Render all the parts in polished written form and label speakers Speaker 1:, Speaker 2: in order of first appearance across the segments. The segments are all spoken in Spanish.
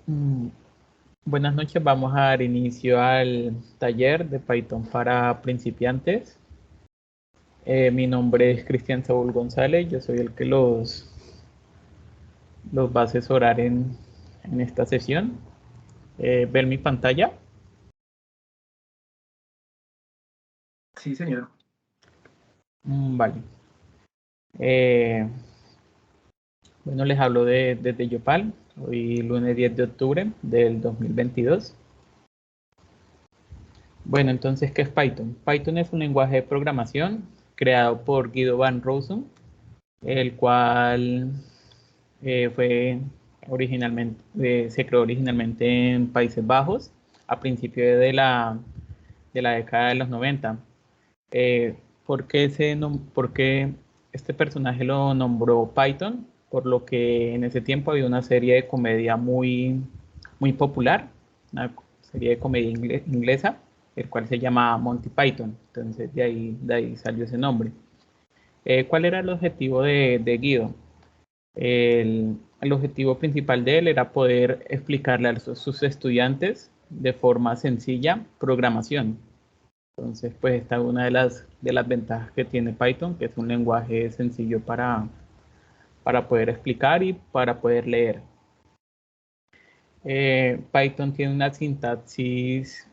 Speaker 1: Mm, Buenas noches, vamos a dar inicio al taller de Python para principiantes. Mi nombre es Cristian Saúl González, yo soy el que los va a asesorar en esta sesión. ¿Ver mi pantalla?
Speaker 2: Sí, señor.
Speaker 1: Vale. Eh, bueno, les hablo desde Yopal, hoy lunes 10 de octubre del 2022. Bueno, entonces, ¿qué es Python? Python es un lenguaje de programación creado por Guido van Rossum, el cual fue originalmente, se creó originalmente en Países Bajos a principios de la década de los 90. Eh, ¿Por qué este personaje lo nombró Python? Por lo que en ese tiempo había una serie de comedia muy popular, una serie de comedia inglesa, el cual se llamaba Monty Python. Entonces de ahí salió ese nombre. ¿Cuál era el objetivo de Guido? El objetivo principal de él era poder explicarle a sus estudiantes de forma sencilla programación. Entonces, pues esta es una de las ventajas que tiene Python, que es un lenguaje sencillo para poder explicar y para poder leer. Python tiene una sintaxis,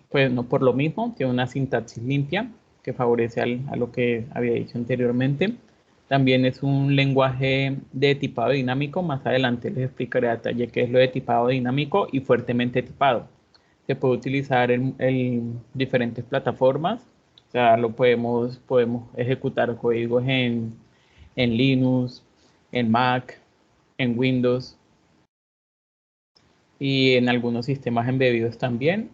Speaker 1: pues no por lo mismo, tiene una sintaxis limpia que favorece a lo que había dicho anteriormente. También es un lenguaje de tipado dinámico. Más adelante les explicaré a detalle qué es lo de tipado dinámico y fuertemente tipado. Se puede utilizar en diferentes plataformas. O sea, podemos ejecutar códigos en Linux, en Mac, en Windows y en algunos sistemas embebidos también.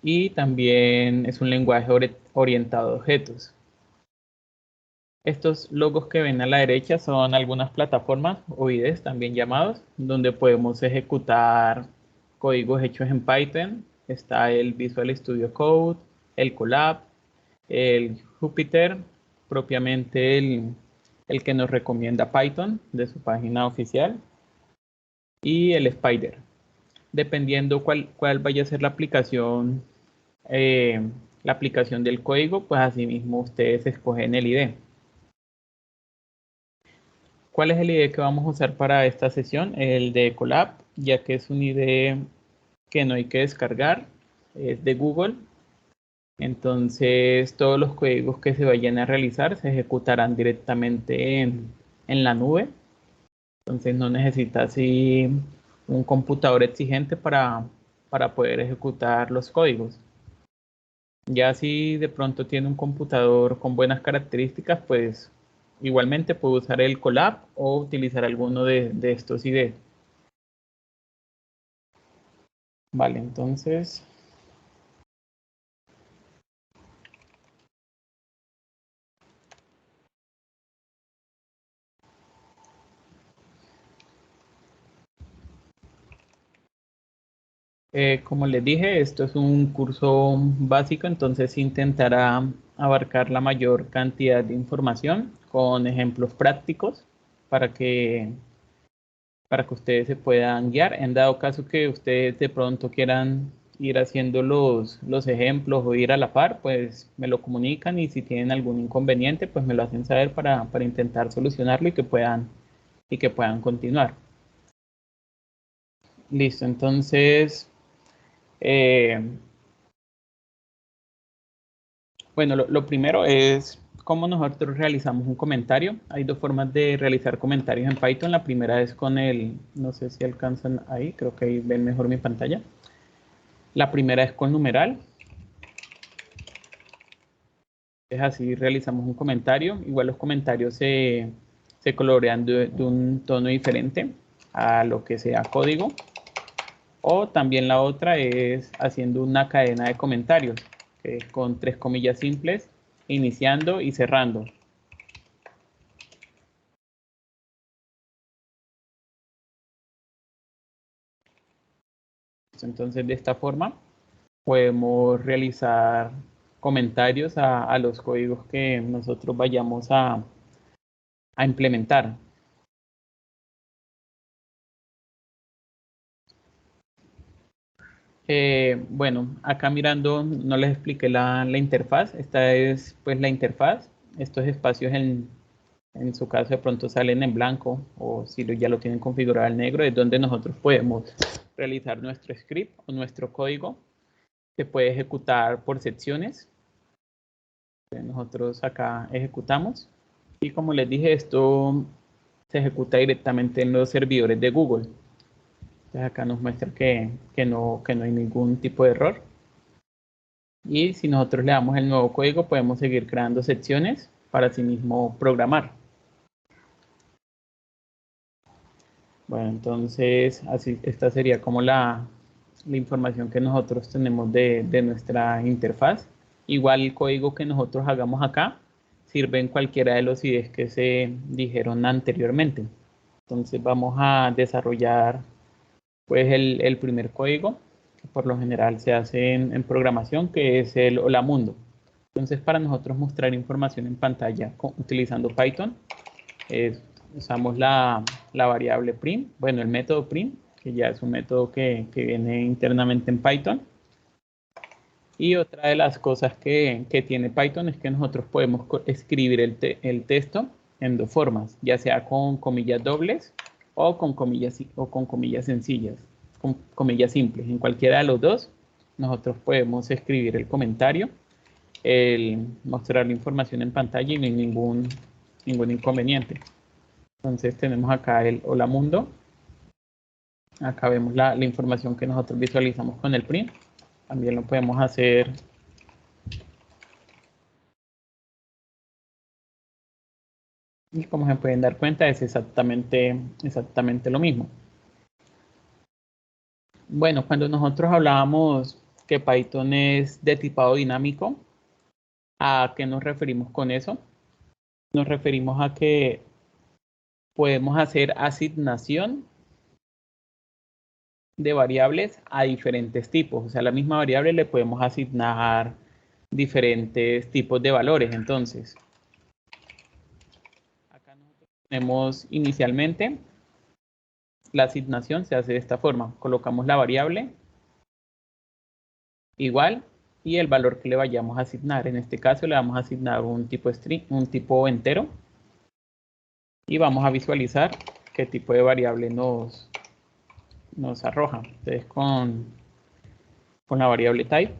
Speaker 1: Y también es un lenguaje orientado a objetos. Estos logos que ven a la derecha son algunas plataformas o IDEs también llamados, donde podemos ejecutar códigos hechos en Python. Está el Visual Studio Code, el Colab, el Jupyter, propiamente el que nos recomienda Python de su página oficial, y el Spider. Dependiendo cuál vaya a ser eh, la aplicación del código, pues asimismo ustedes escogen el ID. ¿Cuál es el ID que vamos a usar para esta sesión? El de Colab, ya que es un ID que no hay que descargar, es de Google. Entonces, todos los códigos que se vayan a realizar se ejecutarán directamente en la nube. Entonces, no necesita así un computador exigente para poder ejecutar los códigos. Ya si de pronto tiene un computador con buenas características, pues igualmente puede usar el Colab o utilizar alguno de estos IDE. Vale, entonces, como les dije, esto es un curso básico, entonces intentará abarcar la mayor cantidad de información con ejemplos prácticos para que, para que ustedes se puedan guiar. En dado caso que ustedes de pronto quieran ir haciendo los ejemplos o ir a la par, pues me lo comunican y si tienen algún inconveniente, pues me lo hacen saber para intentar solucionarlo y que puedan continuar. Listo, entonces, eh, bueno, lo primero es cómo nosotros realizamos un comentario. Hay dos formas de realizar comentarios en Python. La primera es con no sé si alcanzan ahí, creo que ahí ven mejor mi pantalla. La primera es con numeral. Es así, realizamos un comentario. Igual los comentarios se colorean de un tono diferente a lo que sea código. O también la otra es haciendo una cadena de comentarios, que es con 3 comillas simples, iniciando y cerrando. Entonces, de esta forma podemos realizar comentarios a los códigos que nosotros vayamos a implementar. Bueno, acá mirando, no les expliqué la interfaz. Esta es pues la interfaz. Estos espacios en su caso de pronto salen en blanco o si ya lo tienen configurado en negro, es donde nosotros podemos realizar nuestro script o nuestro código. Se puede ejecutar por secciones. Nosotros acá ejecutamos. Y como les dije, esto se ejecuta directamente en los servidores de Google. Entonces acá nos muestra que no hay ningún tipo de error. Y si nosotros le damos el nuevo código, podemos seguir creando secciones para sí mismo programar. Bueno, entonces así, esta sería como la información que nosotros tenemos de nuestra interfaz. Igual el código que nosotros hagamos acá sirve en cualquiera de los IDEs que se dijeron anteriormente. Entonces vamos a desarrollar pues el primer código, que por lo general se hace en programación, que es el Hola Mundo. Entonces para nosotros mostrar información en pantalla utilizando Python, usamos la variable print, bueno, el método print, que ya es un método que viene internamente en Python. Y otra de las cosas que tiene Python es que nosotros podemos escribir el texto en dos formas, ya sea con comillas dobles o con comillas sencillas, con comillas simples. En cualquiera de los dos, nosotros podemos escribir el comentario, mostrar la información en pantalla y no hay ningún inconveniente. Entonces tenemos acá el Hola Mundo. Acá vemos la información que nosotros visualizamos con el print. También lo podemos hacer y como se pueden dar cuenta es exactamente lo mismo. Bueno, cuando nosotros hablábamos que Python es de tipado dinámico, ¿a qué nos referimos con eso? Nos referimos a que podemos hacer asignación de variables a diferentes tipos. O sea, a la misma variable le podemos asignar diferentes tipos de valores. Entonces, acá nosotros tenemos inicialmente la asignación se hace de esta forma. Colocamos la variable igual y el valor que le vayamos a asignar. En este caso le vamos a asignar un tipo string, un tipo entero. Y vamos a visualizar qué tipo de variable nos arroja. Entonces con la variable type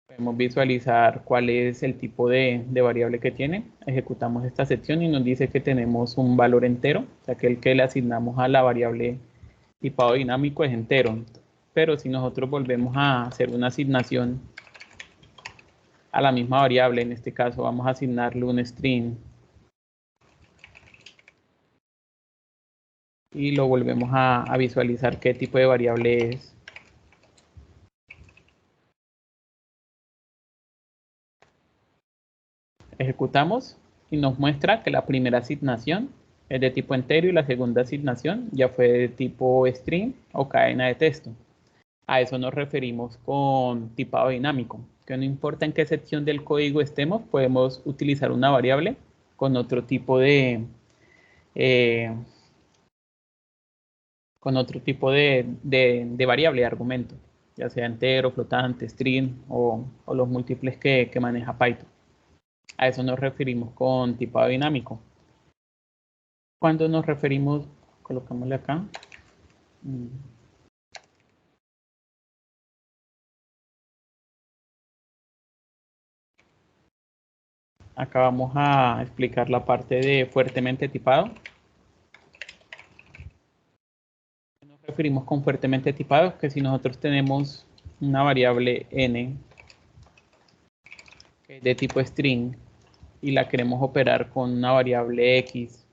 Speaker 1: podemos visualizar cuál es el tipo de variable que tiene. Ejecutamos esta sección y nos dice que tenemos un valor entero, o sea que el que le asignamos a la variable tipado dinámico es entero. Pero si nosotros volvemos a hacer una asignación a la misma variable, en este caso vamos a asignarle un string y lo volvemos a visualizar qué tipo de variable es. Ejecutamos y nos muestra que la primera asignación es de tipo entero y la segunda asignación ya fue de tipo string o cadena de texto. A eso nos referimos con tipado dinámico, que no importa en qué sección del código estemos, podemos utilizar una variable con otro tipo de variable, de argumento, ya sea entero, flotante, string o los múltiples que maneja Python. A eso nos referimos con tipado dinámico. Cuando nos referimos, colocámosle acá. Acá vamos a explicar la parte de fuertemente tipado. Nos referimos con fuertemente tipado que si nosotros tenemos una variable n de tipo string y la queremos operar con una variable x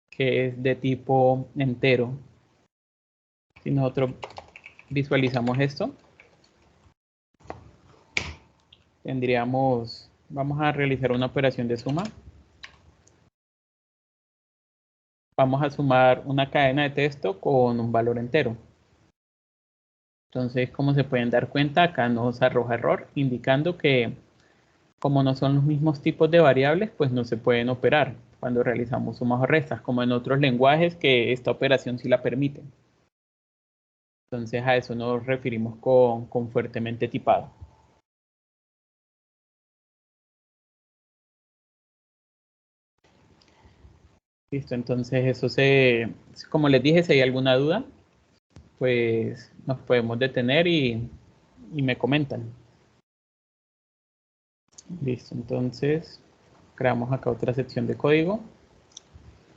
Speaker 1: que es de tipo entero, si nosotros visualizamos esto, tendríamos, vamos a realizar una operación de suma. Vamos a sumar una cadena de texto con un valor entero. Entonces, como se pueden dar cuenta, acá nos arroja error, indicando que como no son los mismos tipos de variables, pues no se pueden operar. cuando realizamos sumas o restas, como en otros lenguajes que esta operación sí la permite. Entonces a eso nos referimos con fuertemente tipado. Listo, entonces eso como les dije, si hay alguna duda, pues nos podemos detener y me comentan. Listo, entonces creamos acá otra sección de código.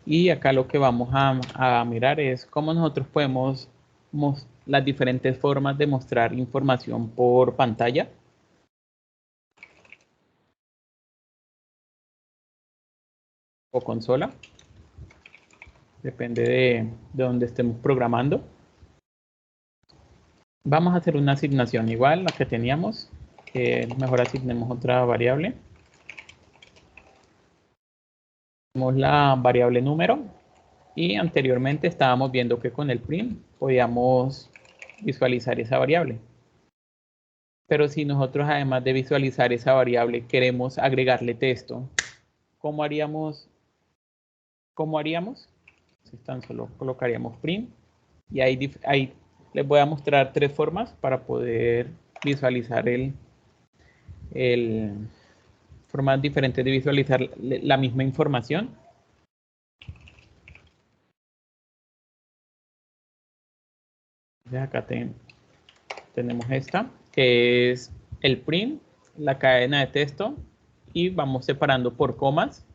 Speaker 1: Y acá lo que vamos a mirar es cómo nosotros podemos las diferentes formas de mostrar información por pantalla. O consola. Depende de donde estemos programando. Vamos a hacer una asignación igual a la que teníamos. Mejor asignemos otra variable. Tenemos la variable número. Y anteriormente estábamos viendo que con el print podíamos visualizar esa variable. Pero si nosotros, además de visualizar esa variable, queremos agregarle texto, ¿cómo haríamos? Entonces, tan solo colocaríamos print y ahí les voy a mostrar 3 formas para poder visualizar formas diferentes de visualizar la misma información. Entonces acá tenemos esta, que es el print, la cadena de texto, y vamos separando por comas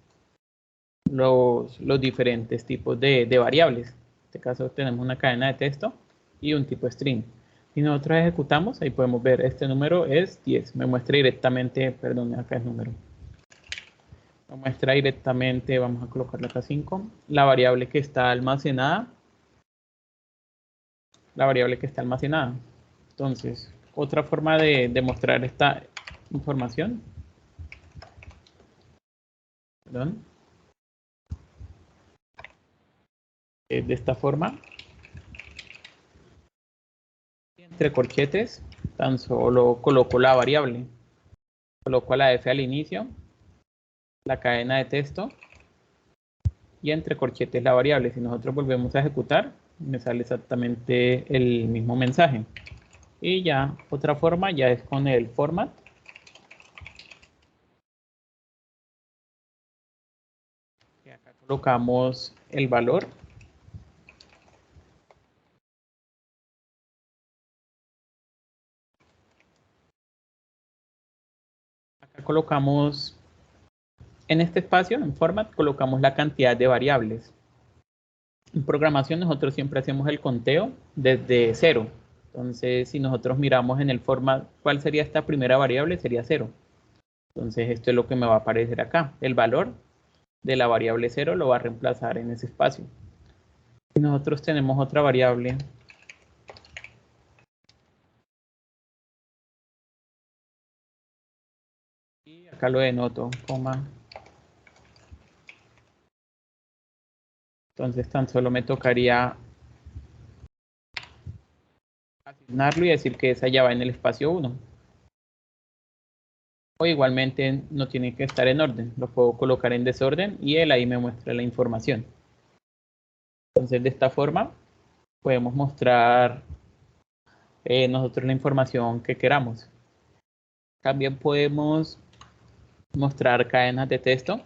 Speaker 1: los diferentes tipos de variables. En este caso tenemos una cadena de texto y un tipo string. Si nosotros ejecutamos, ahí podemos ver este número es 10. Me muestra directamente, perdón, acá es número. Me muestra directamente, vamos a colocarle acá 5, la variable que está almacenada. La variable que está almacenada. Entonces, otra forma de mostrar esta información. Perdón. De esta forma. Entre corchetes, tan solo coloco la variable. Coloco la F al inicio, la cadena de texto y entre corchetes la variable. Si nosotros volvemos a ejecutar, me sale exactamente el mismo mensaje. Y ya, otra forma ya es con el format. Y acá colocamos el valor. Acá colocamos, en este espacio, en format, colocamos la cantidad de variables. En programación nosotros siempre hacemos el conteo desde 0. Entonces, si nosotros miramos en el format, ¿cuál sería esta primera variable? Sería 0. Entonces, esto es lo que me va a aparecer acá. El valor de la variable 0 lo va a reemplazar en ese espacio. Si nosotros tenemos otra variable, y acá lo denoto, coma. Entonces, tan solo me tocaría asignarlo y decir que esa ya va en el espacio 1. O igualmente no tiene que estar en orden, lo puedo colocar en desorden y él ahí me muestra la información. Entonces, de esta forma podemos mostrar nosotros la información que queramos. También podemos mostrar cadenas de texto.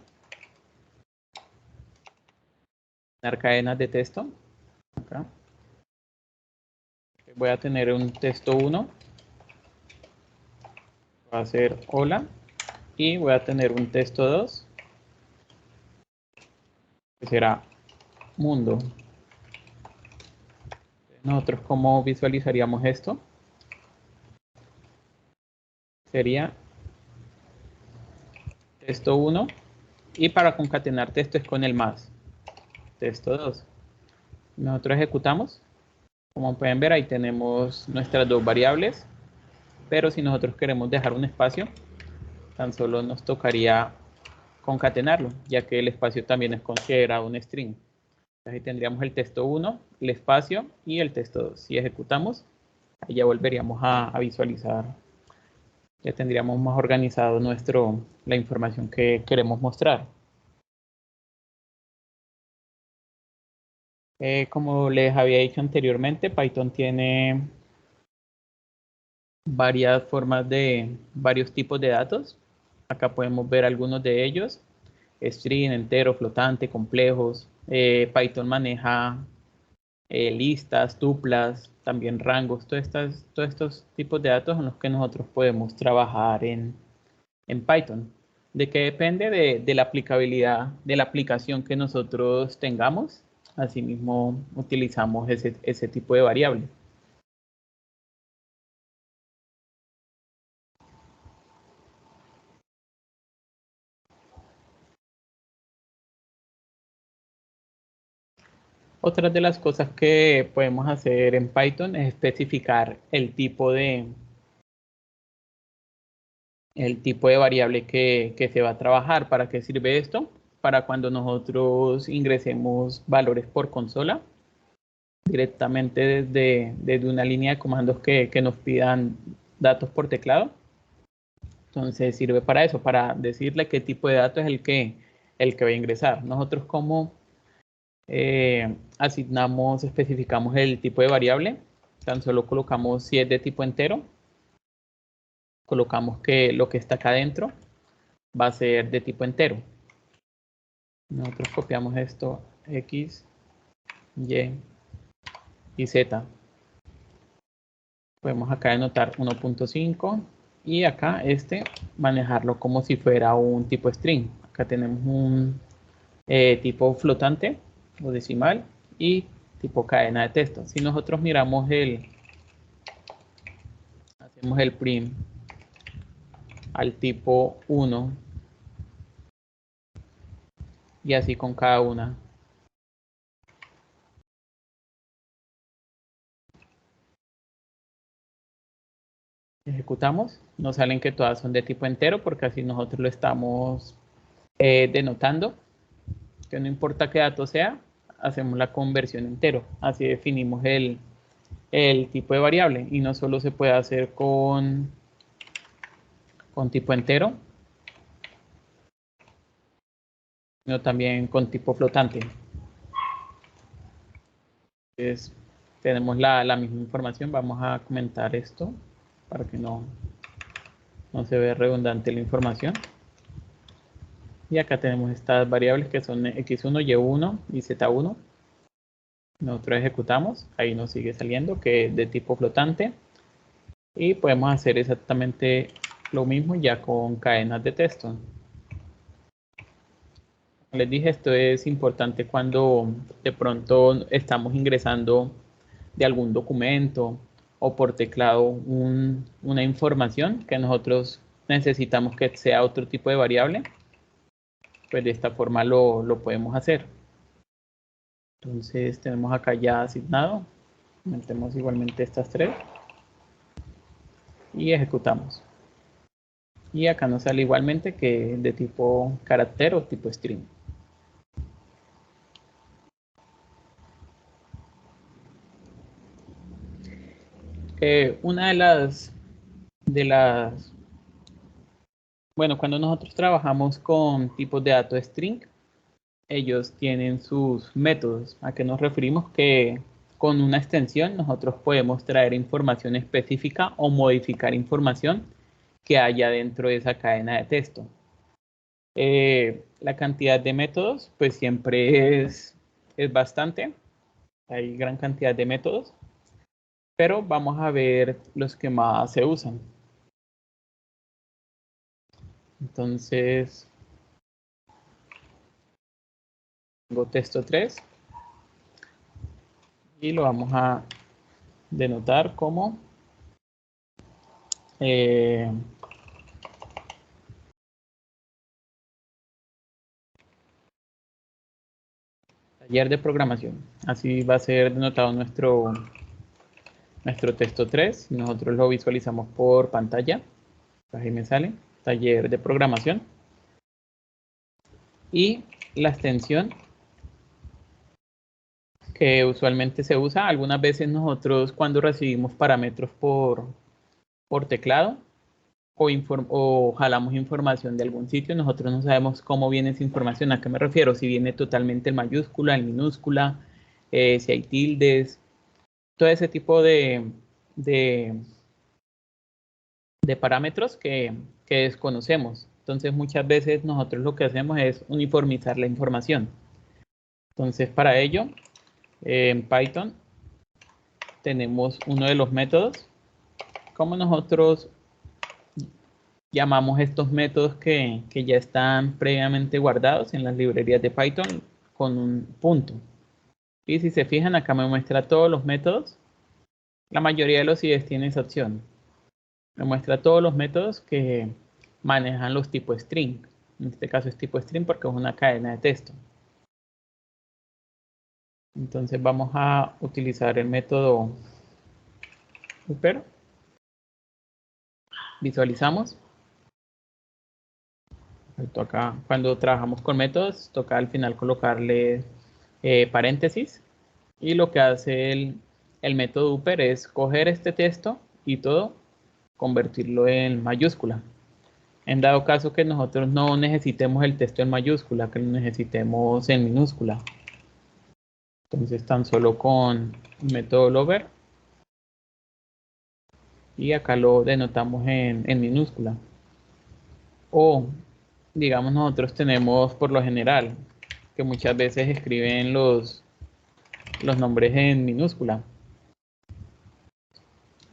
Speaker 1: Cadenas de texto. Acá. Voy a tener un texto 1. Va a ser hola. Y voy a tener un texto 2. Que será mundo. Nosotros, ¿cómo visualizaríamos esto? Sería texto 1. Y para concatenar texto es con el más. Texto 2. Nosotros ejecutamos. Como pueden ver, ahí tenemos nuestras dos variables. Pero si nosotros queremos dejar un espacio, tan solo nos tocaría concatenarlo, ya que el espacio también es considerado un string. Entonces ahí tendríamos el texto 1, el espacio y el texto 2. Si ejecutamos, ahí ya volveríamos a visualizar. Ya tendríamos más organizado la información que queremos mostrar. Como les había dicho anteriormente, Python tiene varias formas varios tipos de datos. Acá podemos ver algunos de ellos: string, entero, flotante, complejos. Python maneja listas, tuplas, también rangos. Todos estos tipos de datos son los que nosotros podemos trabajar en Python. ¿De qué depende? De la aplicabilidad de la aplicación que nosotros tengamos. Asimismo, utilizamos ese tipo de variable. Otra de las cosas que podemos hacer en Python es especificar el tipo de variable que se va a trabajar. ¿Para qué sirve esto? Para cuando nosotros ingresemos valores por consola, directamente desde una línea de comandos que nos pidan datos por teclado. Entonces sirve para eso, para decirle qué tipo de datos es el que va a ingresar. Nosotros como especificamos el tipo de variable, tan solo colocamos si es de tipo entero, colocamos que lo que está acá adentro va a ser de tipo entero. Nosotros copiamos esto, X, Y y Z. Podemos acá denotar 1.5 y acá manejarlo como si fuera un tipo string. Acá tenemos un tipo flotante o decimal y tipo cadena de texto. Si nosotros miramos hacemos el print al tipo 1 y así con cada una. Ejecutamos, nos salen que todas son de tipo entero porque así nosotros lo estamos denotando, que no importa qué dato sea, hacemos la conversión entero. Así definimos el tipo de variable y no solo se puede hacer con tipo entero, sino también con tipo flotante. Entonces, tenemos la misma información. Vamos a comentar esto para que no se vea redundante la información. Y acá tenemos estas variables que son x1, y1 y z1. Nosotros ejecutamos, ahí nos sigue saliendo que es de tipo flotante. Y podemos hacer exactamente lo mismo ya con cadenas de texto. Como les dije, esto es importante cuando de pronto estamos ingresando de algún documento o por teclado una información que nosotros necesitamos que sea otro tipo de variable, pues de esta forma lo podemos hacer. Entonces tenemos acá ya asignado, metemos igualmente estas tres y ejecutamos. Y acá nos sale igualmente que es de tipo carácter o tipo string. Una de las, bueno, cuando nosotros trabajamos con tipos de datos string, ellos tienen sus métodos. ¿A qué nos referimos? Que con una extensión nosotros podemos traer información específica o modificar información que haya dentro de esa cadena de texto. La cantidad de métodos pues siempre es bastante. Hay gran cantidad de métodos, pero vamos a ver los que más se usan. Entonces, tengo texto 3 y lo vamos a denotar como taller de programación. Así va a ser denotado nuestro texto 3. Nosotros lo visualizamos por pantalla. Ahí me sale taller de programación. Y la extensión que usualmente se usa, algunas veces nosotros cuando recibimos parámetros por teclado o jalamos información de algún sitio, nosotros no sabemos cómo viene esa información. ¿A qué me refiero? Si viene totalmente en mayúscula, en minúscula, si hay tildes, todo ese tipo de parámetros que desconocemos. Entonces, muchas veces nosotros lo que hacemos es uniformizar la información. Entonces, para ello, en Python tenemos uno de los métodos. Como nosotros llamamos estos métodos que ya están previamente guardados en las librerías de Python con un punto. Y si se fijan, acá me muestra todos los métodos. La mayoría de los IDEs tienen esa opción. Me muestra todos los métodos que manejan los tipos string. En este caso es tipo string porque es una cadena de texto. Entonces vamos a utilizar el método upper. Visualizamos. Acá, cuando trabajamos con métodos, toca al final colocarle paréntesis. Y lo que hace el método upper es coger este texto y todo, convertirlo en mayúscula. En dado caso que nosotros no necesitemos el texto en mayúscula, que lo necesitemos en minúscula. Entonces tan solo con el método lover. Y acá lo denotamos en minúscula. O digamos nosotros tenemos por lo general que muchas veces escriben los nombres en minúscula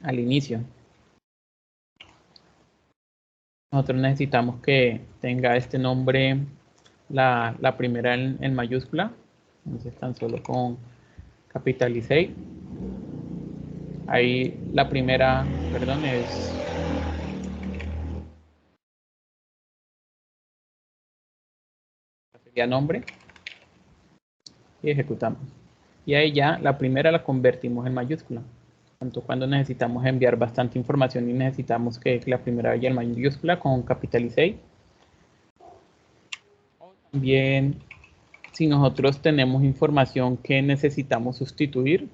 Speaker 1: al inicio. Nosotros necesitamos que tenga este nombre la primera en mayúscula. Entonces tan solo con capitalicé. Ahí la primera, perdón, sería nombre. Y ejecutamos. Y ahí ya la primera la convertimos en mayúscula. Tanto cuando necesitamos enviar bastante información y necesitamos que la primera vaya en mayúscula con capitalicé. También si nosotros tenemos información que necesitamos sustituir,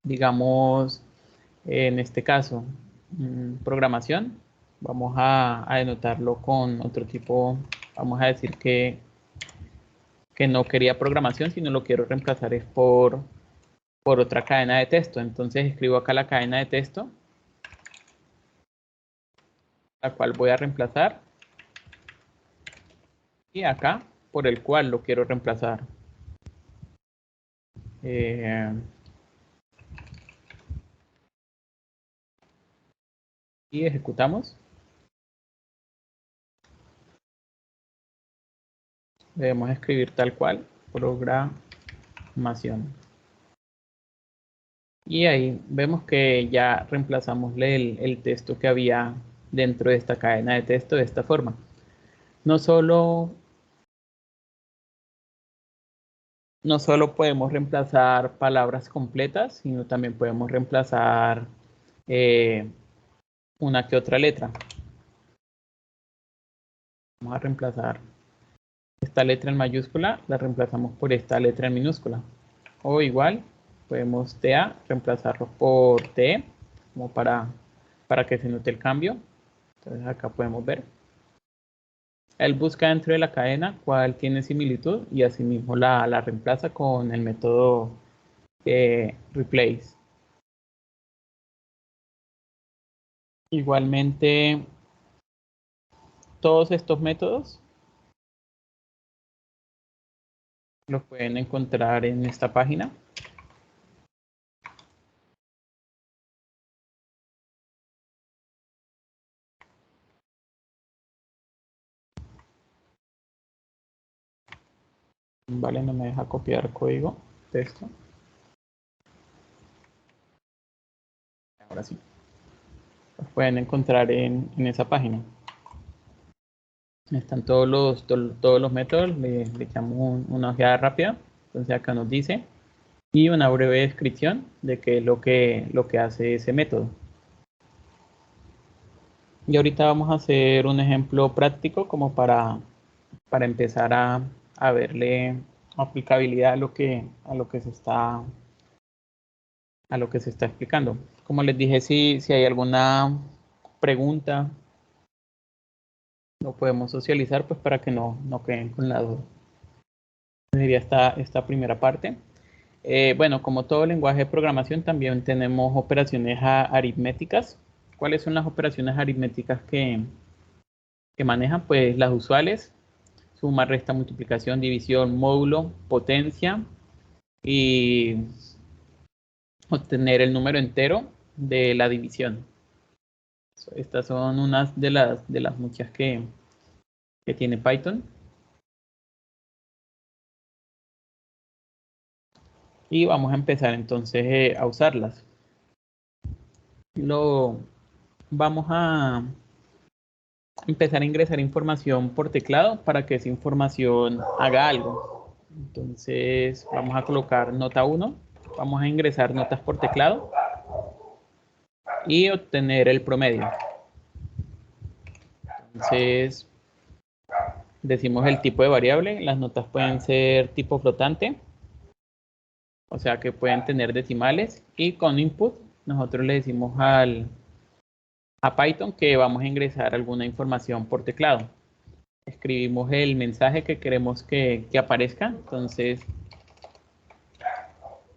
Speaker 1: digamos en este caso programación, vamos a denotarlo con otro tipo, vamos a decir que no quería programación, sino lo quiero reemplazar es por otra cadena de texto. Entonces escribo acá la cadena de texto, la cual voy a reemplazar, y acá por el cual lo quiero reemplazar. Y ejecutamos. Debemos escribir tal cual, programación. Y ahí vemos que ya reemplazamos el texto que había dentro de esta cadena de texto de esta forma. No solo podemos reemplazar palabras completas, sino también podemos reemplazar una que otra letra. Vamos a reemplazar esta letra en mayúscula, la reemplazamos por esta letra en minúscula. O igual, podemos TA reemplazarlo por TE, como para que se note el cambio. Entonces acá podemos ver. Él busca dentro de la cadena cuál tiene similitud y asimismo la reemplaza con el método replace. Igualmente, todos estos métodos los pueden encontrar en esta página. Vale, no me deja copiar código texto. Ahora sí. Los pueden encontrar en esa página. Están todos los métodos. Le echamos una ojeada rápida. Entonces acá nos dice. Y una breve descripción de qué es lo que hace ese método. Y ahorita vamos a hacer un ejemplo práctico como para empezar a verle aplicabilidad a lo que se está explicando. Como les dije, si hay alguna pregunta, lo podemos socializar pues para que no queden con la duda. sería esta primera parte. Bueno, como todo lenguaje de programación, también tenemos operaciones aritméticas. ¿Cuáles son las operaciones aritméticas que manejan? Pues las usuales: suma, resta, multiplicación, división, módulo, potencia y obtener el número entero de la división. Estas son unas de las muchas que tiene Python. Y vamos a empezar entonces a usarlas. Vamos a empezar a ingresar información por teclado para que esa información haga algo. Entonces vamos a colocar nota 1. Vamos a ingresar notas por teclado y obtener el promedio. Entonces decimos el tipo de variable. Las notas pueden ser tipo flotante, o sea que pueden tener decimales, y con input nosotros le decimos a Python que vamos a ingresar alguna información por teclado. Escribimos el mensaje que queremos que aparezca. Entonces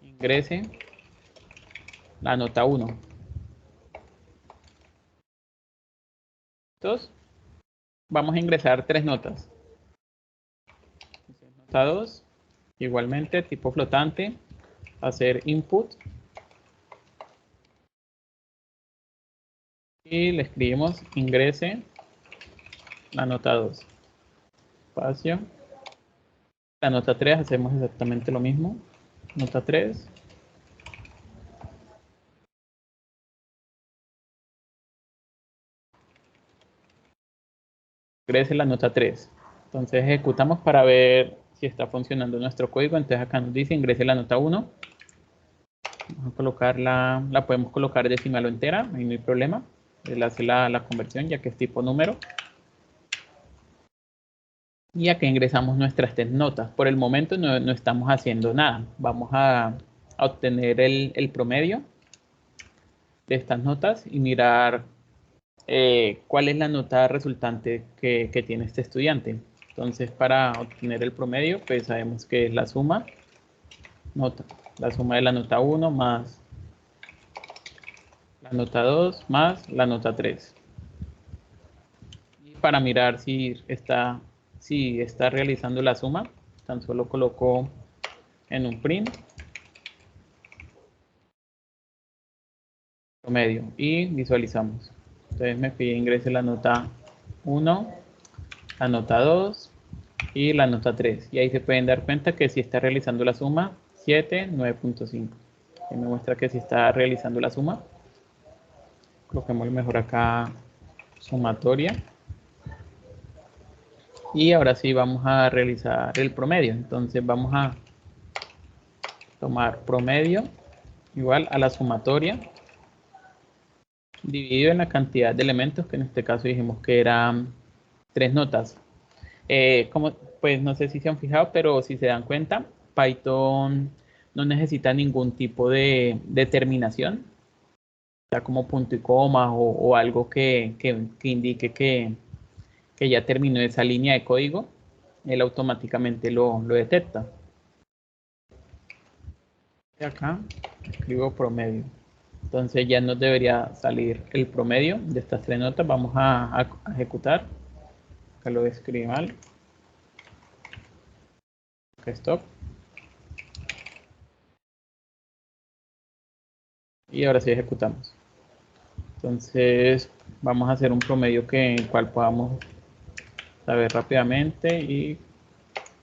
Speaker 1: ingrese la nota 1. Entonces vamos a ingresar 3 notas. Entonces, nota 2, igualmente tipo flotante, hacer input y le escribimos ingrese la nota 2. Espacio. La nota 3 hacemos exactamente lo mismo. Nota 3. Ingrese la nota 3. Entonces ejecutamos para ver si está funcionando nuestro código. Entonces acá nos dice ingrese la nota 1. Vamos a colocarla, la podemos colocar decimal o entera, ahí no hay problema. Él hace la conversión ya que es tipo número. Y acá ingresamos nuestras 3 notas. Por el momento no estamos haciendo nada. Vamos a obtener el promedio de estas notas y mirar cuál es la nota resultante que tiene este estudiante. Entonces, para obtener el promedio, pues sabemos que es la suma de la nota 1 más la nota 2 más la nota 3. Y para mirar si está realizando la suma, tan solo coloco en un print promedio y visualizamos. Entonces me pide ingrese la nota 1, la nota 2 y la nota 3. Y ahí se pueden dar cuenta que si está realizando la suma, 7, 9.5. Y me muestra que si está realizando la suma. Coloquemos mejor acá sumatoria. Y ahora sí vamos a realizar el promedio. Entonces vamos a tomar promedio igual a la sumatoria dividido en la cantidad de elementos, que en este caso dijimos que eran 3 notas. Pues no sé si se han fijado, pero si se dan cuenta, Python no necesita ningún tipo de terminación, ya como punto y coma o algo que indique que ya terminó esa línea de código. Él automáticamente lo detecta. Y acá escribo promedio. Entonces ya nos debería salir el promedio de estas 3 notas. Vamos a ejecutar. Acá lo escribí mal. Acá stop. Y ahora sí ejecutamos. Entonces vamos a hacer un promedio el cual podamos saber rápidamente y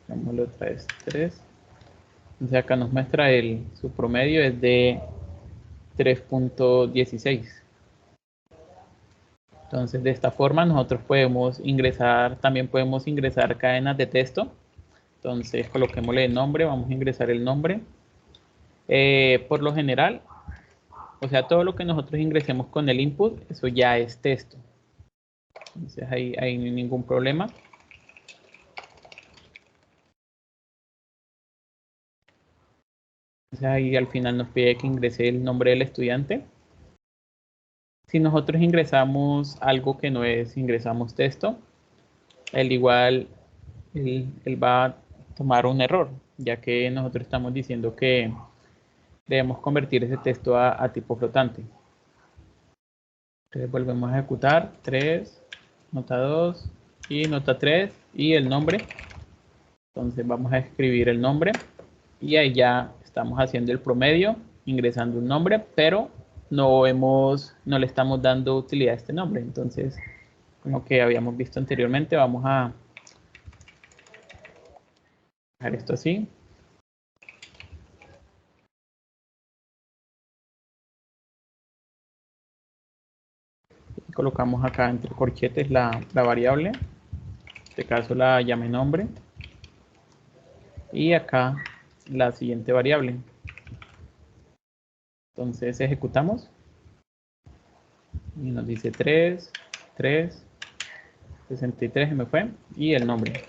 Speaker 1: llamémoslo otra vez 3. Entonces acá nos muestra su promedio es de 3.16. Entonces de esta forma nosotros también podemos ingresar cadenas de texto. Entonces coloquémosle el nombre, vamos a ingresar el nombre. Por lo general, o sea, todo lo que nosotros ingresemos con el input, eso ya es texto. Entonces ahí no hay ningún problema. Entonces ahí al final nos pide que ingrese el nombre del estudiante. Si nosotros ingresamos algo que no es, ingresamos texto, él va a tomar un error. ya que nosotros estamos diciendo que debemos convertir ese texto a tipo flotante. Entonces volvemos a ejecutar 3, nota 2 y nota 3 y el nombre. Entonces vamos a escribir el nombre y ahí ya estamos haciendo el promedio, ingresando un nombre, pero no le estamos dando utilidad a este nombre. Entonces, con lo que habíamos visto anteriormente, vamos a dejar esto así. Y colocamos acá entre corchetes la variable. En este caso la llamé nombre. Y acá la siguiente variable. Entonces ejecutamos. Y nos dice 3, 3, 63 y me fue. Y el nombre.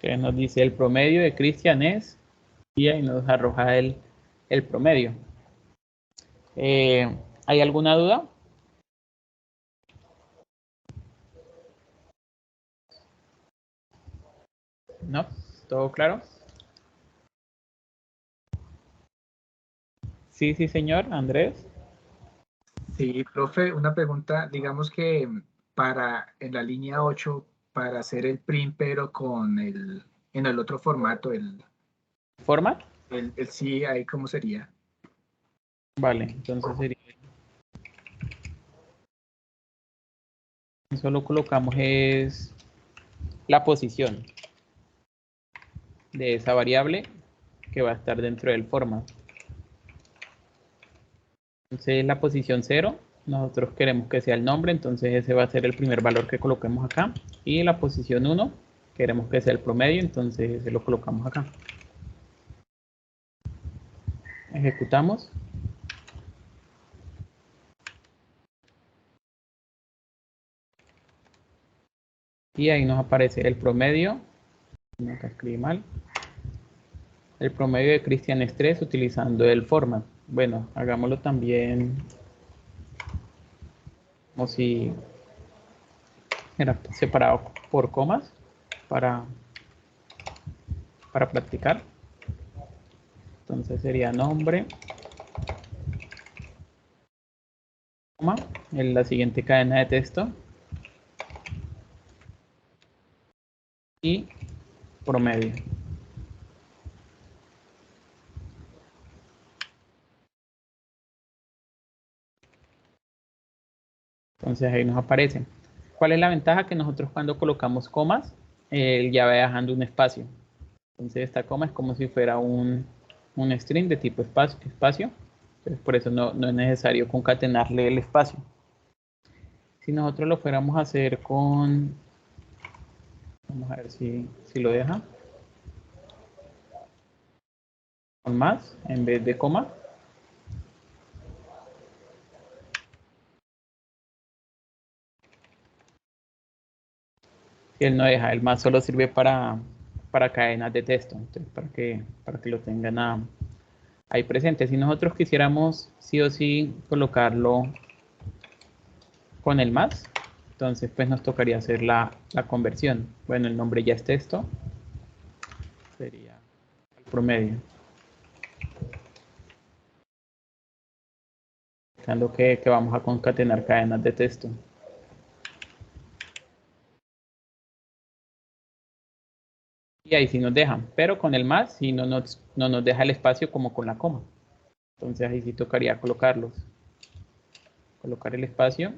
Speaker 1: Que nos dice el promedio de Cristian es. Y ahí nos arroja el promedio. ¿Hay alguna duda? ¿No? ¿Todo claro? Sí, sí, señor. Andrés.
Speaker 2: Sí, profe, una pregunta, digamos que en la línea 8 para hacer el print, pero en el otro formato,
Speaker 1: ¿Format?
Speaker 2: el sí, ahí cómo sería.
Speaker 1: Vale, entonces sería... Solo colocamos es la posición de esa variable que va a estar dentro del format. Entonces la posición 0, nosotros queremos que sea el nombre, entonces ese va a ser el primer valor que coloquemos acá. Y la posición 1, queremos que sea el promedio, entonces ese lo colocamos acá. Ejecutamos. Y ahí nos aparece el promedio. Acá escribí mal. El promedio de Cristian es 3 utilizando el format. Bueno, hagámoslo también como si era separado por comas para practicar. Entonces sería nombre, coma, en la siguiente cadena de texto y promedio. Entonces ahí nos aparece. ¿Cuál es la ventaja? Que nosotros cuando colocamos comas, ya va dejando un espacio. Entonces esta coma es como si fuera un string de tipo espacio. Entonces por eso no es necesario concatenarle el espacio. Si nosotros lo fuéramos a hacer con... Vamos a ver si lo deja. Con más en vez de coma. Y él no deja, el más solo sirve para cadenas de texto. Entonces para que lo tengan ahí presente. Si nosotros quisiéramos sí o sí colocarlo con el más, entonces pues nos tocaría hacer la conversión. Bueno, el nombre ya es texto, sería el promedio. Indicando que vamos a concatenar cadenas de texto. Y ahí sí nos dejan, pero con el más sí no nos deja el espacio como con la coma. Entonces ahí sí tocaría colocarlos. Colocar el espacio.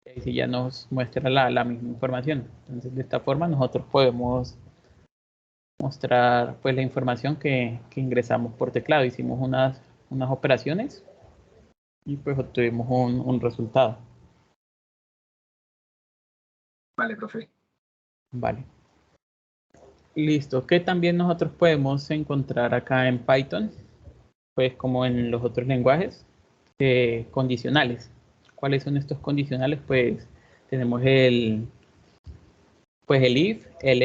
Speaker 1: Y ahí sí ya nos muestra la misma información. Entonces de esta forma nosotros podemos mostrar pues la información que ingresamos por teclado. Hicimos unas operaciones y pues obtuvimos un resultado.
Speaker 2: Vale, profe.
Speaker 1: Vale. Listo. ¿Qué también nosotros podemos encontrar acá en Python? Pues como en los otros lenguajes, condicionales. ¿Cuáles son estos condicionales? Pues tenemos el if, el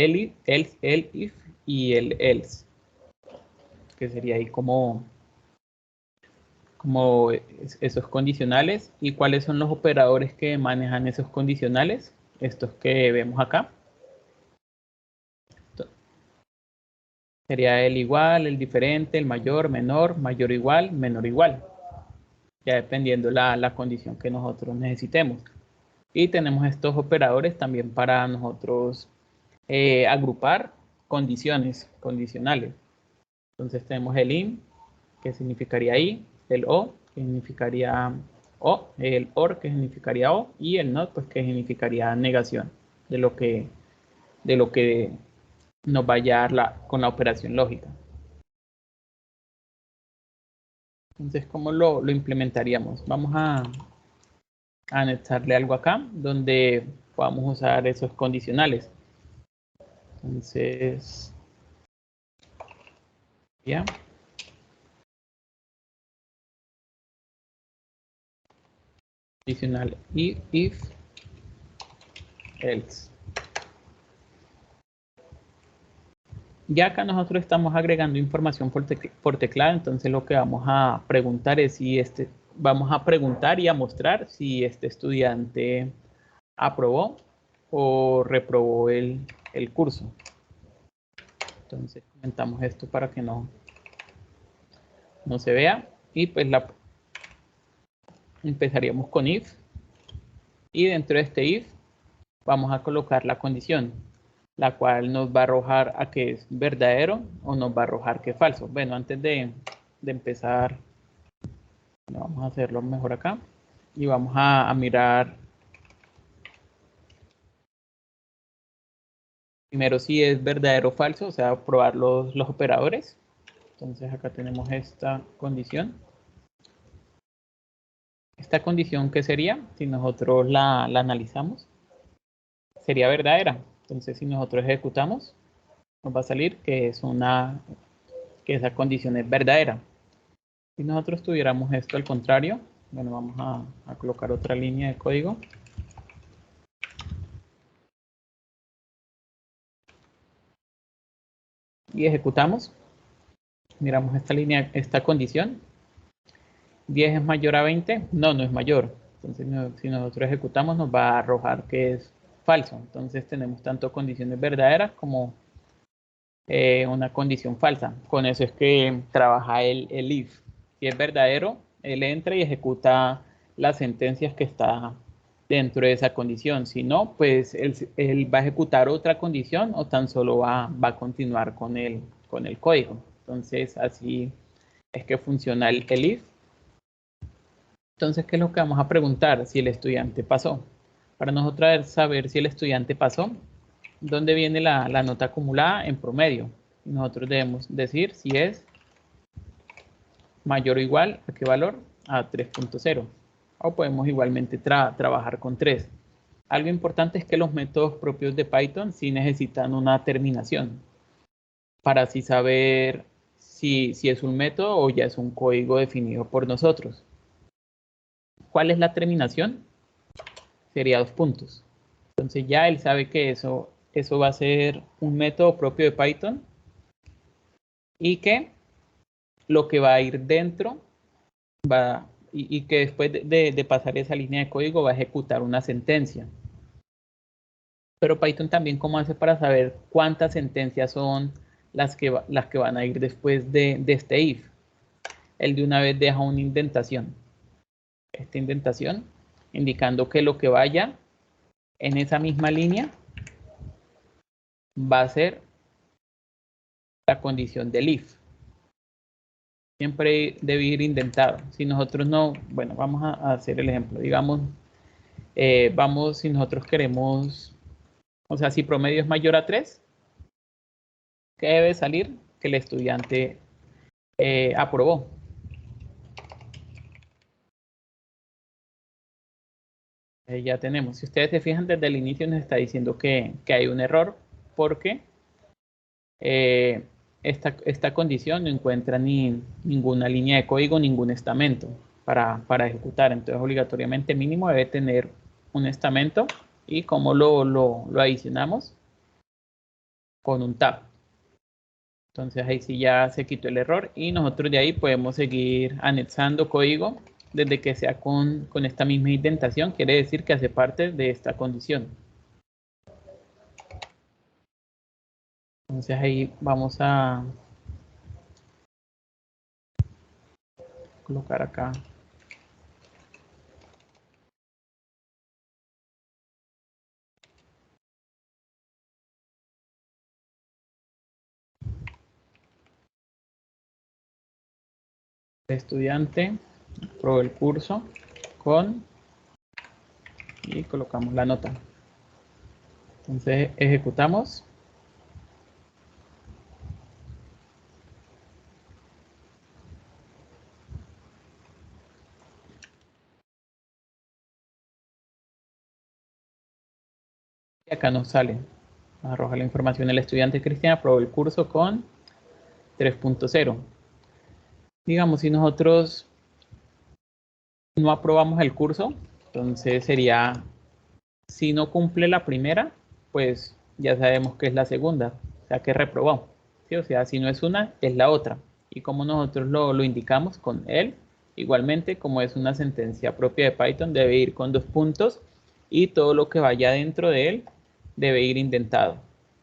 Speaker 1: if y el else, que sería ahí como esos condicionales. ¿Y cuáles son los operadores que manejan esos condicionales? estos que vemos acá. Sería el igual, el diferente, el mayor, menor, mayor igual, menor igual. Ya dependiendo la condición que nosotros necesitemos. Y tenemos estos operadores también para nosotros agrupar condicionales. Entonces tenemos el in, que significaría i, el o, que significaría o, el or, que significaría o, y el not, pues que significaría negación de lo que nos vaya a dar con la operación lógica. Entonces, ¿cómo lo implementaríamos? Vamos a anexarle algo acá donde podamos usar esos condicionales. Entonces, ya. Condicional if, else. Ya acá nosotros estamos agregando información por teclado, entonces lo que vamos a preguntar es si vamos a preguntar y a mostrar si este estudiante aprobó o reprobó el curso. Entonces comentamos esto para que no se vea y pues empezaríamos con if y dentro de este if vamos a colocar la condición, la cual nos va a arrojar a que es verdadero o nos va a arrojar que es falso. Bueno, antes de empezar, vamos a hacerlo mejor acá y vamos a mirar primero si es verdadero o falso, o sea, probar los operadores. Entonces acá tenemos esta condición. Esta condición, ¿qué sería? Si nosotros la analizamos, sería verdadera. Entonces, si nosotros ejecutamos, nos va a salir que esa condición es verdadera. Si nosotros tuviéramos esto al contrario, bueno, vamos a colocar otra línea de código. Y ejecutamos. Miramos esta línea, esta condición. 10 es mayor a 20. No, no es mayor. Entonces, si nosotros ejecutamos, nos va a arrojar que es falso. Entonces, tenemos tanto condiciones verdaderas como una condición falsa. Con eso es que trabaja el if. Si es verdadero, él entra y ejecuta las sentencias que está dentro de esa condición. Si no, pues él va a ejecutar otra condición o tan solo va a continuar con el código. Entonces, así es que funciona el if. Entonces, ¿qué es lo que vamos a preguntar? Si el estudiante pasó. Para nosotros saber si el estudiante pasó, ¿dónde viene la nota acumulada? En promedio. Nosotros debemos decir si es mayor o igual a qué valor, a 3.0. O podemos igualmente trabajar con 3. Algo importante es que los métodos propios de Python sí necesitan una terminación para así saber si es un método o ya es un código definido por nosotros. ¿Cuál es la terminación? Sería 2 puntos. Entonces ya él sabe que eso va a ser un método propio de Python y que lo que va a ir dentro y que después de pasar esa línea de código va a ejecutar una sentencia. Pero Python también, ¿cómo hace para saber cuántas sentencias son las que van a ir después de este if? Él de una vez deja una indentación. Esta indentación indicando que lo que vaya en esa misma línea va a ser la condición del if. Siempre debe ir indentado. Si nosotros no, bueno, vamos a hacer el ejemplo. Digamos, si nosotros queremos, o sea, si promedio es mayor a 3, ¿qué debe salir? Que el estudiante aprobó. Ya tenemos. Si ustedes se fijan, desde el inicio nos está diciendo que hay un error porque esta condición no encuentra ninguna línea de código, ningún estamento para ejecutar. Entonces, obligatoriamente mínimo debe tener un estamento. ¿Y cómo lo adicionamos? Con un tab. Entonces, ahí sí ya se quitó el error y nosotros de ahí podemos seguir anexando código desde que sea con esta misma indentación. Quiere decir que hace parte de esta condición. Entonces ahí vamos a colocar acá. El estudiante aprobó el curso con, y colocamos la nota. Entonces ejecutamos. Y acá nos sale, arroja la información. El estudiante Cristian aprobó el curso con 3.0. Digamos, si nosotros no aprobamos el curso, entonces sería, si no cumple la primera, pues ya sabemos que es la segunda, o sea que reprobó. ¿Sí? O sea, si no es una, es la otra. Y como nosotros lo indicamos con él, igualmente como es una sentencia propia de Python, debe ir con 2 puntos y todo lo que vaya dentro de él debe ir indentado,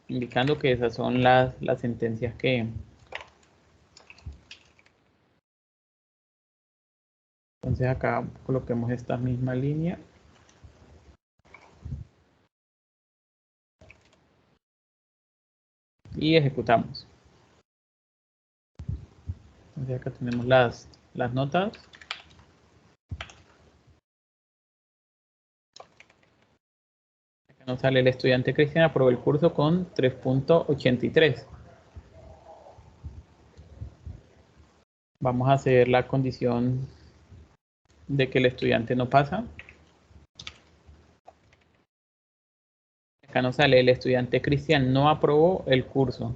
Speaker 1: indicando que esas son las sentencias que... Entonces acá coloquemos esta misma línea. Y ejecutamos. Entonces acá tenemos las notas. Acá nos sale el estudiante Cristian aprobó el curso con 3.83. Vamos a hacer la condición de que el estudiante no pasa. Acá nos sale el estudiante Cristian no aprobó el curso.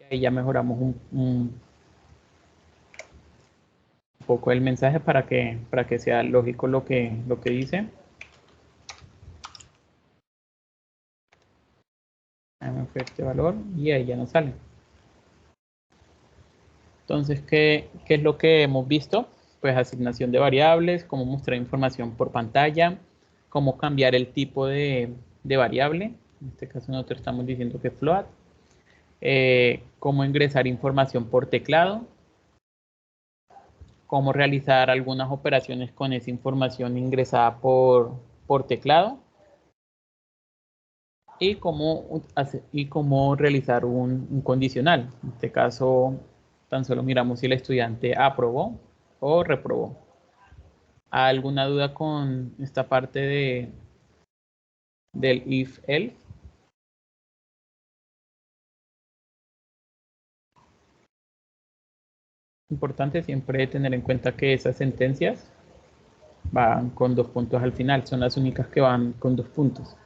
Speaker 1: Y ahí ya mejoramos un poco el mensaje para que sea lógico lo que dice. Este valor y ahí ya nos sale. Entonces, ¿qué es lo que hemos visto? Pues asignación de variables, cómo mostrar información por pantalla, cómo cambiar el tipo de variable. En este caso nosotros estamos diciendo que float. Cómo ingresar información por teclado. Cómo realizar algunas operaciones con esa información ingresada por teclado. Y cómo realizar un condicional. En este caso, tan solo miramos si el estudiante aprobó o reprobó. ¿Alguna duda con esta parte del if-else? Importante siempre tener en cuenta que esas sentencias van con 2 puntos al final. Son las únicas que van con 2 puntos.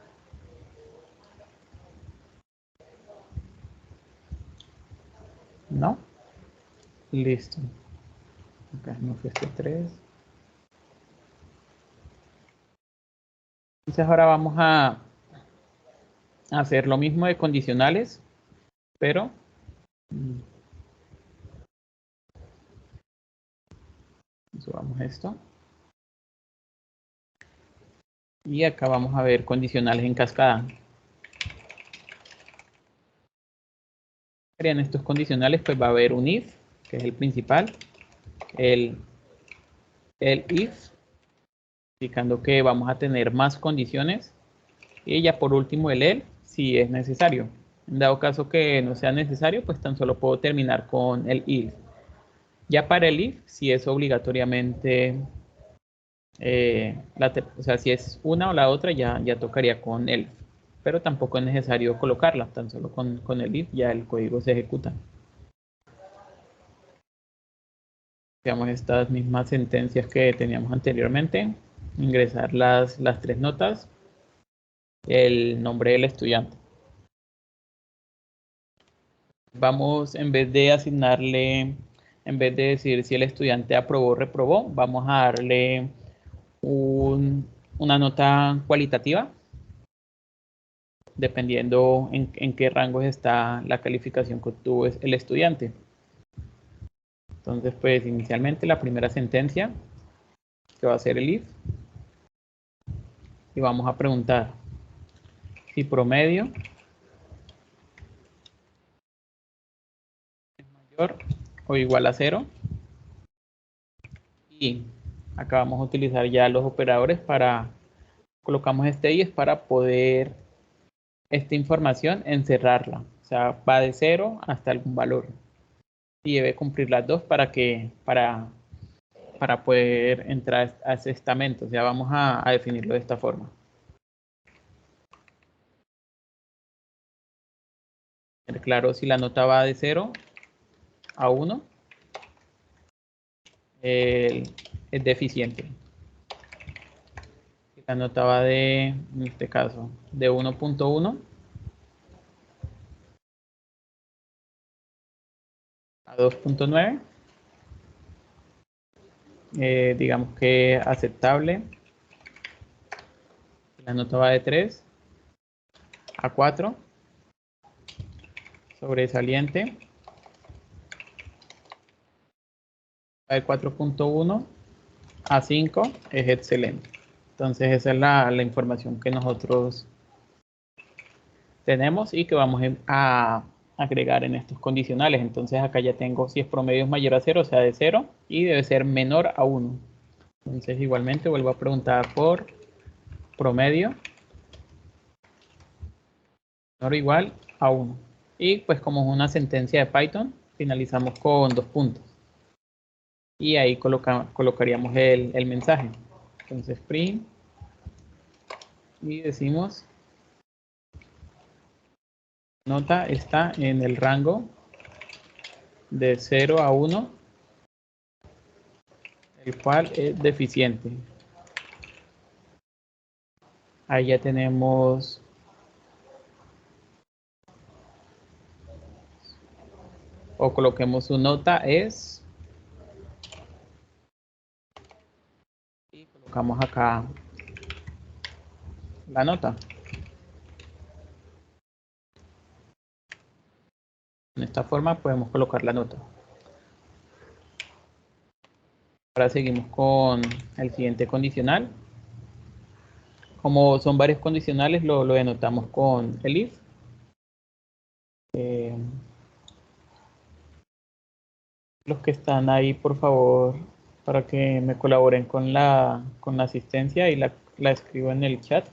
Speaker 1: ¿No? Listo. Acá no fue este 3. Entonces ahora vamos a hacer lo mismo de condicionales, pero subamos esto. Y acá vamos a ver condicionales en cascada. En estos condicionales pues va a haber un if, que es el principal, el if, indicando que vamos a tener más condiciones, y ya por último el else, si es necesario. En dado caso que no sea necesario, pues tan solo puedo terminar con el if. Ya para el if, si es obligatoriamente, o sea, si es una o la otra, ya tocaría con el, pero tampoco es necesario colocarla, tan solo con el if ya el código se ejecuta. Digamos, estas mismas sentencias que teníamos anteriormente, ingresar las 3 notas, el nombre del estudiante. Vamos, en vez de asignarle, en vez de decir si el estudiante aprobó o reprobó, vamos a darle una nota cualitativa, dependiendo en qué rangos está la calificación que obtuvo el estudiante. Entonces, pues inicialmente la primera sentencia, que va a ser el if, y vamos a preguntar si promedio es mayor o igual a 0. Y acá vamos a utilizar ya los operadores para, colocamos este y es para poder esta información encerrarla. O sea, va de 0 hasta algún valor. Y debe cumplir las dos para poder entrar a ese estamento. O sea, vamos a definirlo de esta forma. Claro, si la nota va de 0 a 1, es deficiente. Si la nota va de, en este caso, de 1.1 a 2.9, digamos que aceptable. Si la nota va de 3 a 4, sobresaliente. Va de 4.1 a 5 es excelente. Entonces esa es la información que nosotros tenemos y que vamos a agregar en estos condicionales. Entonces acá ya tengo si es promedio es mayor a 0, o sea de 0, y debe ser menor a 1. Entonces igualmente vuelvo a preguntar por promedio menor o igual a 1. Y pues como es una sentencia de Python, finalizamos con 2 puntos. Y ahí colocaríamos el mensaje. Entonces print y decimos nota está en el rango de 0 a 1, el cual es deficiente. Ahí ya tenemos o coloquemos su nota es y colocamos acá la nota. De esta forma podemos colocar la nota. Ahora seguimos con el siguiente condicional. Como son varios condicionales, lo denotamos con el if. Los que están ahí, por favor, para que me colaboren con la asistencia y la escribo en el chat.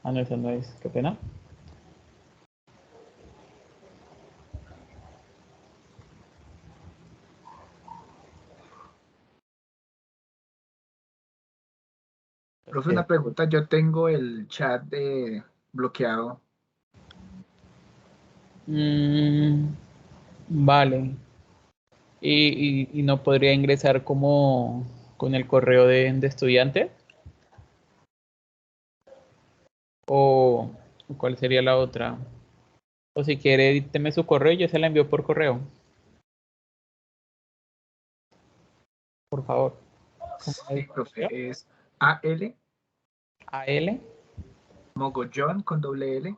Speaker 1: Ah, no, esa no es, qué pena.
Speaker 2: Profe, una pregunta, yo tengo el chat bloqueado.
Speaker 1: Vale. Y no podría ingresar como con el correo de estudiante. O cuál sería la otra. O si quiere, díteme su correo y yo se la envío por correo. Por favor.
Speaker 2: Sí, profe, es AL
Speaker 1: AL.
Speaker 2: Mogollón con doble L.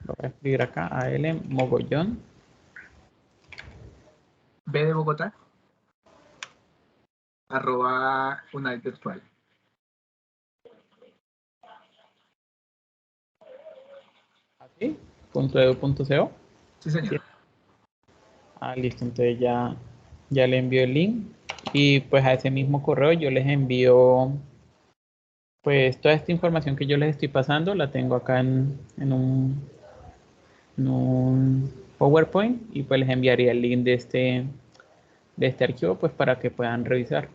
Speaker 1: Lo voy a escribir acá. AL Mogollón.
Speaker 2: B de Bogotá. @unal virtual.
Speaker 1: Así. .edu.co.
Speaker 2: Sí, señor.
Speaker 1: Ah, listo. Entonces ya le envío el link. Y pues a ese mismo correo yo les envío pues toda esta información que yo les estoy pasando. La tengo acá en un PowerPoint y pues les enviaría el link de este archivo pues para que puedan revisar.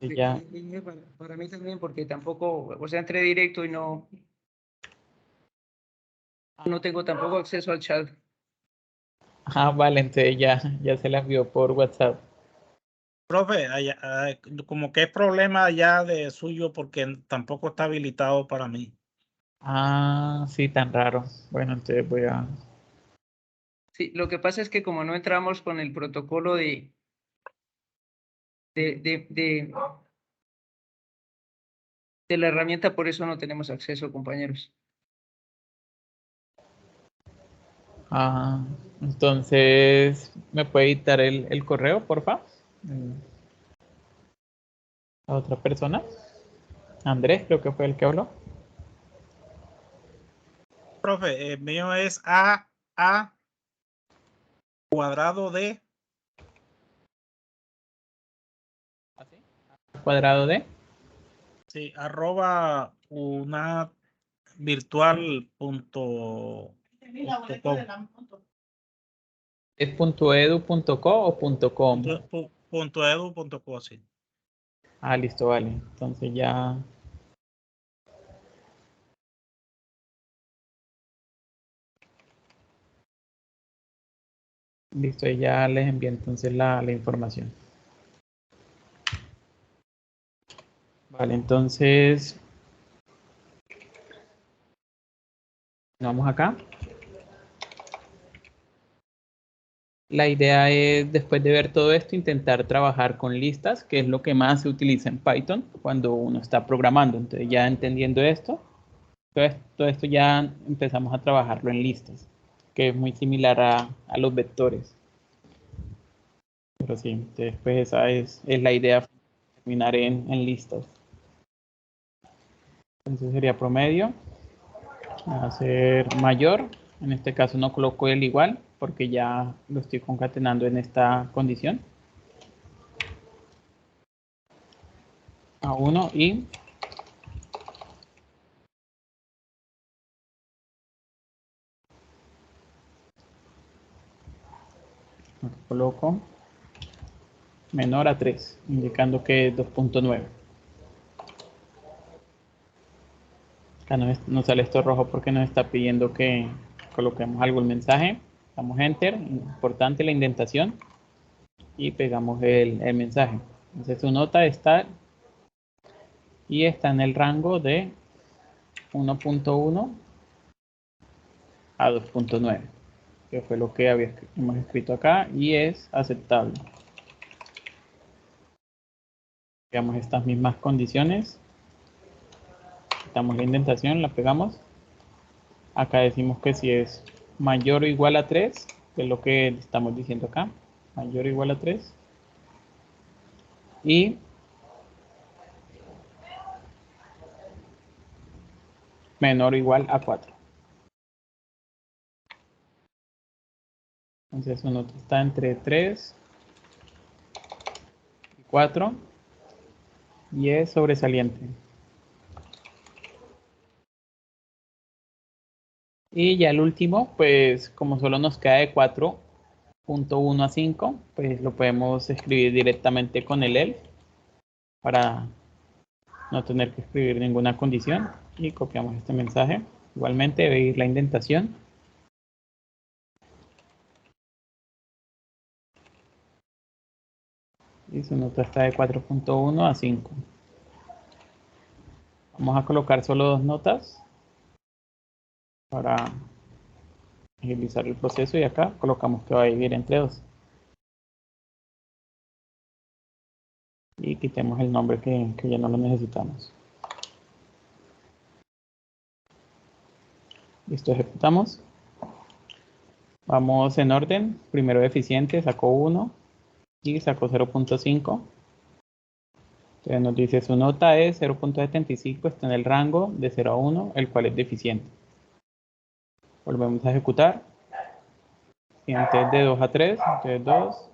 Speaker 1: Y ya.
Speaker 3: Para mí también, porque tampoco, o sea, entré directo y no tengo tampoco acceso al chat.
Speaker 1: Ah, vale, entonces ya se la envió por WhatsApp.
Speaker 4: Profe, como que es problema ya de suyo porque tampoco está habilitado para mí.
Speaker 1: Ah, sí, tan raro. Bueno, entonces voy a...
Speaker 3: Sí, lo que pasa es que como no entramos con el protocolo de la herramienta, por eso no tenemos acceso, compañeros.
Speaker 1: Ah, entonces, ¿me puede editar el correo, por favor? a otra persona. Andrés, creo que fue el que habló.
Speaker 4: Profe, el mío es a cuadrado de
Speaker 1: Cuadrado de.
Speaker 4: sí, arroba una virtual punto com.
Speaker 1: ¿Es .edu.co o .com?
Speaker 4: Punto edu punto co, sí.
Speaker 1: Ah, listo, vale. Entonces ya. Listo, ya les envié entonces la información. Vale, entonces. Vamos acá. La idea es, después de ver todo esto, intentar trabajar con listas, que es lo que más se utiliza en Python cuando uno está programando. Entonces, ya entendiendo esto, todo esto ya empezamos a trabajarlo en listas, que es muy similar a los vectores. Pero sí, entonces, pues esa es la idea, terminar en listas. Entonces sería promedio, va a ser mayor. En este caso no coloco el igual, porque ya lo estoy concatenando en esta condición. A 1 y coloco menor a 3, indicando que es 2.9. Acá nos sale esto rojo porque nos está pidiendo que coloquemos algo el mensaje. Damos enter, importante la indentación, y pegamos el mensaje. Entonces su nota está y está en el rango de 1.1 a 2.9, que fue lo que hemos escrito acá, y es aceptable. Veamos estas mismas condiciones. Quitamos la indentación, la pegamos. Acá decimos que si es mayor o igual a 3, que es lo que estamos diciendo acá, mayor o igual a 3, y menor o igual a 4. Entonces su nota está entre 3 y 4 y es sobresaliente. Y ya el último, pues como solo nos queda de 4.1 a 5, pues lo podemos escribir directamente con el ELF para no tener que escribir ninguna condición, y copiamos este mensaje. Igualmente debe ir la indentación. Y su nota está de 4.1 a 5. Vamos a colocar solo 2 notas para agilizar el proceso, y acá colocamos que va a dividir entre 2. Y quitemos el nombre que ya no lo necesitamos. Listo, ejecutamos. Vamos en orden. Primero eficiente, sacó 1 y sacó 0.5. Entonces nos dice su nota es 0.75, está en el rango de 0 a 1, el cual es deficiente. Volvemos a ejecutar. Siguiente es de 2 a 3, entonces 2,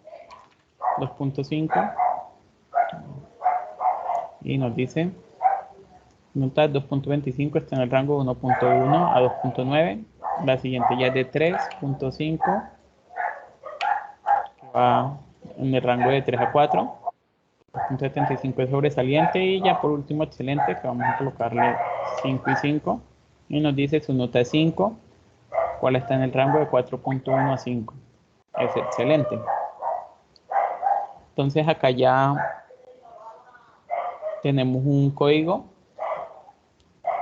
Speaker 1: 2.5. Y nos dice nota 2.25, está en el rango de 1.1 a 2.9. La siguiente ya es de 3.5, va en el rango de 3 a 4. 2.75 es sobresaliente, y ya por último excelente, que vamos a colocarle 5 y 5. Y nos dice su nota es 5, cual está en el rango de 4.1 a 5. Es excelente. Entonces acá ya tenemos un código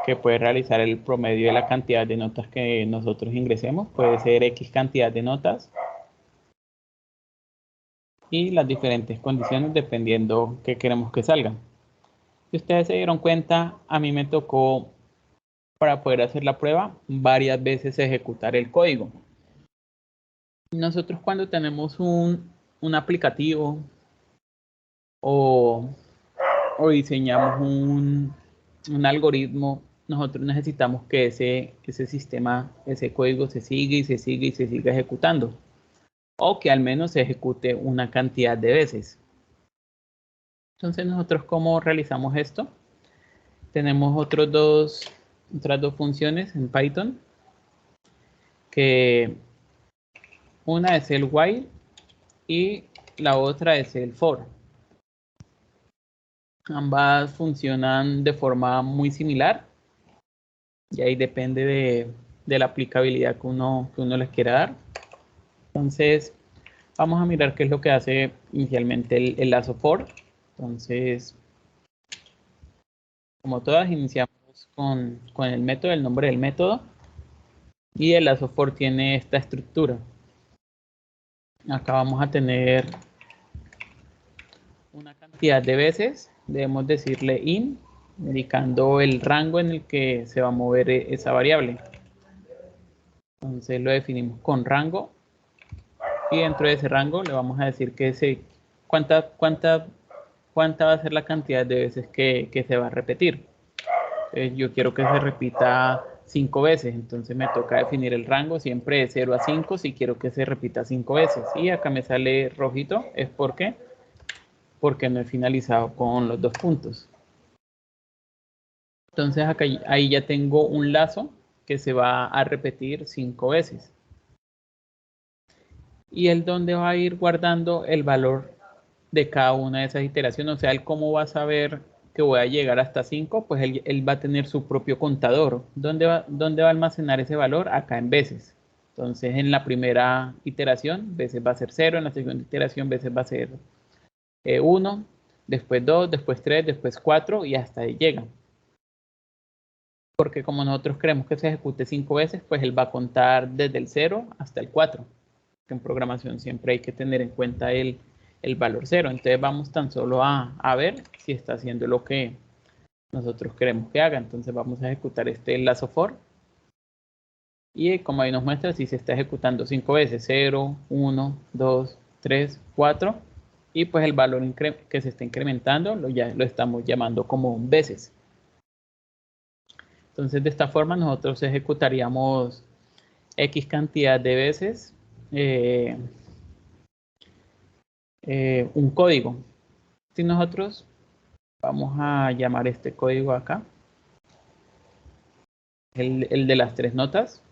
Speaker 1: que puede realizar el promedio de la cantidad de notas que nosotros ingresemos. Puede ser X cantidad de notas y las diferentes condiciones dependiendo qué queremos que salgan. Si ustedes se dieron cuenta, a mí me tocó, para poder hacer la prueba, varias veces ejecutar el código. Nosotros cuando tenemos un aplicativo o o diseñamos un algoritmo, nosotros necesitamos que ese sistema, ese código se siga y se siga y se siga ejecutando, o que al menos se ejecute una cantidad de veces. Entonces, nosotros, ¿cómo realizamos esto? Tenemos otras dos funciones en Python, que una es el while y la otra es el for. Ambas funcionan de forma muy similar y ahí depende de la aplicabilidad que uno les quiera dar. Entonces, vamos a mirar qué es lo que hace inicialmente el lazo for. Entonces, como todas, iniciamos con el método, el nombre del método, y el lazo for tiene esta estructura. Acá vamos a tener una cantidad de veces, debemos decirle in, indicando el rango en el que se va a mover esa variable. Entonces lo definimos con rango, y dentro de ese rango le vamos a decir que cuánta va a ser la cantidad de veces que se va a repetir. Yo quiero que se repita 5 veces, entonces me toca definir el rango siempre de 0 a 5 si quiero que se repita 5 veces. Y acá me sale rojito, es porque no he finalizado con los 2 puntos. Entonces acá, ahí ya tengo un lazo que se va a repetir 5 veces. Y el donde va a ir guardando el valor de cada una de esas iteraciones, o sea, el cómo va a saber que voy a llegar hasta 5, pues él va a tener su propio contador. ¿Dónde va a almacenar ese valor? Acá en veces. Entonces, en la primera iteración, veces va a ser 0, en la segunda iteración, veces va a ser 1, después 2, después 3, después 4 y hasta ahí llega. Porque como nosotros queremos que se ejecute 5 veces, pues él va a contar desde el 0 hasta el 4. En programación siempre hay que tener en cuenta el valor 0. Entonces vamos tan solo a ver si está haciendo lo que nosotros queremos que haga. Entonces vamos a ejecutar este lazo for. Y como ahí nos muestra, si se está ejecutando 5 veces, 0, 1, 2, 3, 4. Y pues el valor que se está incrementando ya lo estamos llamando como veces. Entonces de esta forma nosotros ejecutaríamos X cantidad de veces un código. Si nosotros vamos a llamar este código acá, el de las 3 notas.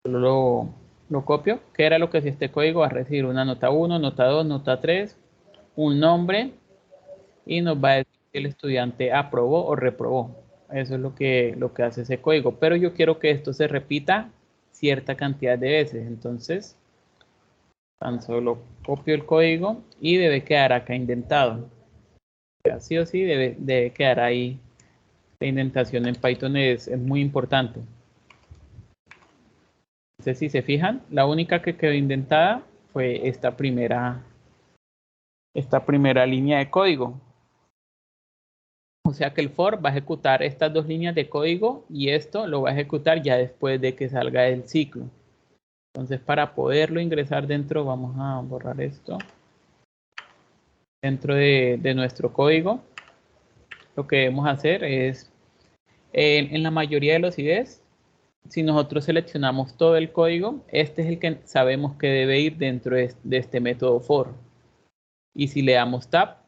Speaker 1: Solo lo copio, que era lo que hacía este código, va a recibir una nota 1, nota 2, nota 3, un nombre, y nos va a decir si el estudiante aprobó o reprobó. Eso es lo que hace ese código, pero yo quiero que esto se repita cierta cantidad de veces. Entonces, tan solo copio el código y debe quedar acá indentado. Sí o sí debe quedar ahí. La indentación en Python es muy importante. Entonces, si se fijan, la única que quedó indentada fue esta primera línea de código. O sea que el for va a ejecutar estas 2 líneas de código y esto lo va a ejecutar ya después de que salga del ciclo. Entonces, para poderlo ingresar dentro, vamos a borrar esto. Dentro de nuestro código, lo que debemos hacer es, en la mayoría de los IDEs, si nosotros seleccionamos todo el código, este es el que sabemos que debe ir dentro de este método for. Y si le damos tab,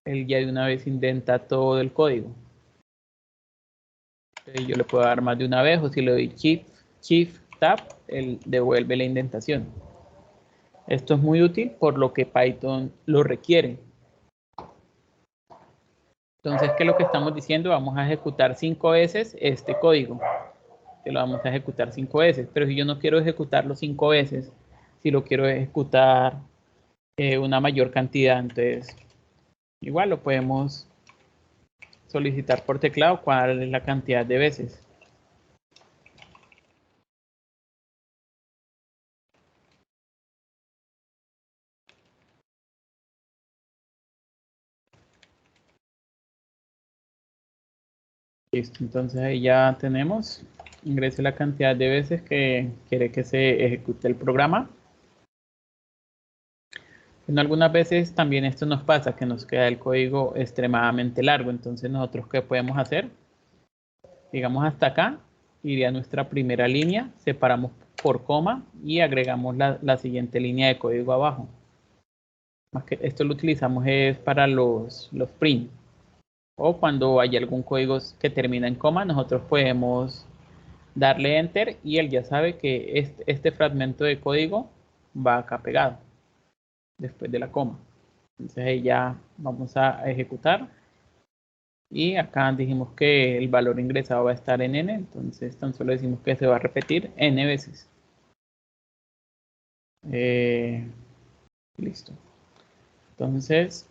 Speaker 1: él ya de una vez indenta todo el código. Entonces yo le puedo dar más de una vez, o si le doy shift tab, él devuelve la indentación. Esto es muy útil por lo que Python lo requiere. Entonces, ¿qué es lo que estamos diciendo? Vamos a ejecutar 5 veces este código. Que lo vamos a ejecutar 5 veces. Pero si yo no quiero ejecutarlo 5 veces, si lo quiero ejecutar una mayor cantidad, entonces igual lo podemos solicitar por teclado cuál es la cantidad de veces. Listo, entonces ahí ya tenemos. Ingrese la cantidad de veces que quiere que se ejecute el programa. Sino algunas veces también esto nos pasa, que nos queda el código extremadamente largo. Entonces nosotros, ¿qué podemos hacer? Digamos hasta acá, iría nuestra primera línea, separamos por coma y agregamos la siguiente línea de código abajo. Más que esto lo utilizamos es para los print. O cuando hay algún código que termina en coma, nosotros podemos darle enter y él ya sabe que este fragmento de código va acá pegado después de la coma. Entonces ahí ya vamos a ejecutar y acá dijimos que el valor ingresado va a estar en n, entonces tan solo decimos que se va a repetir n veces. Listo. Entonces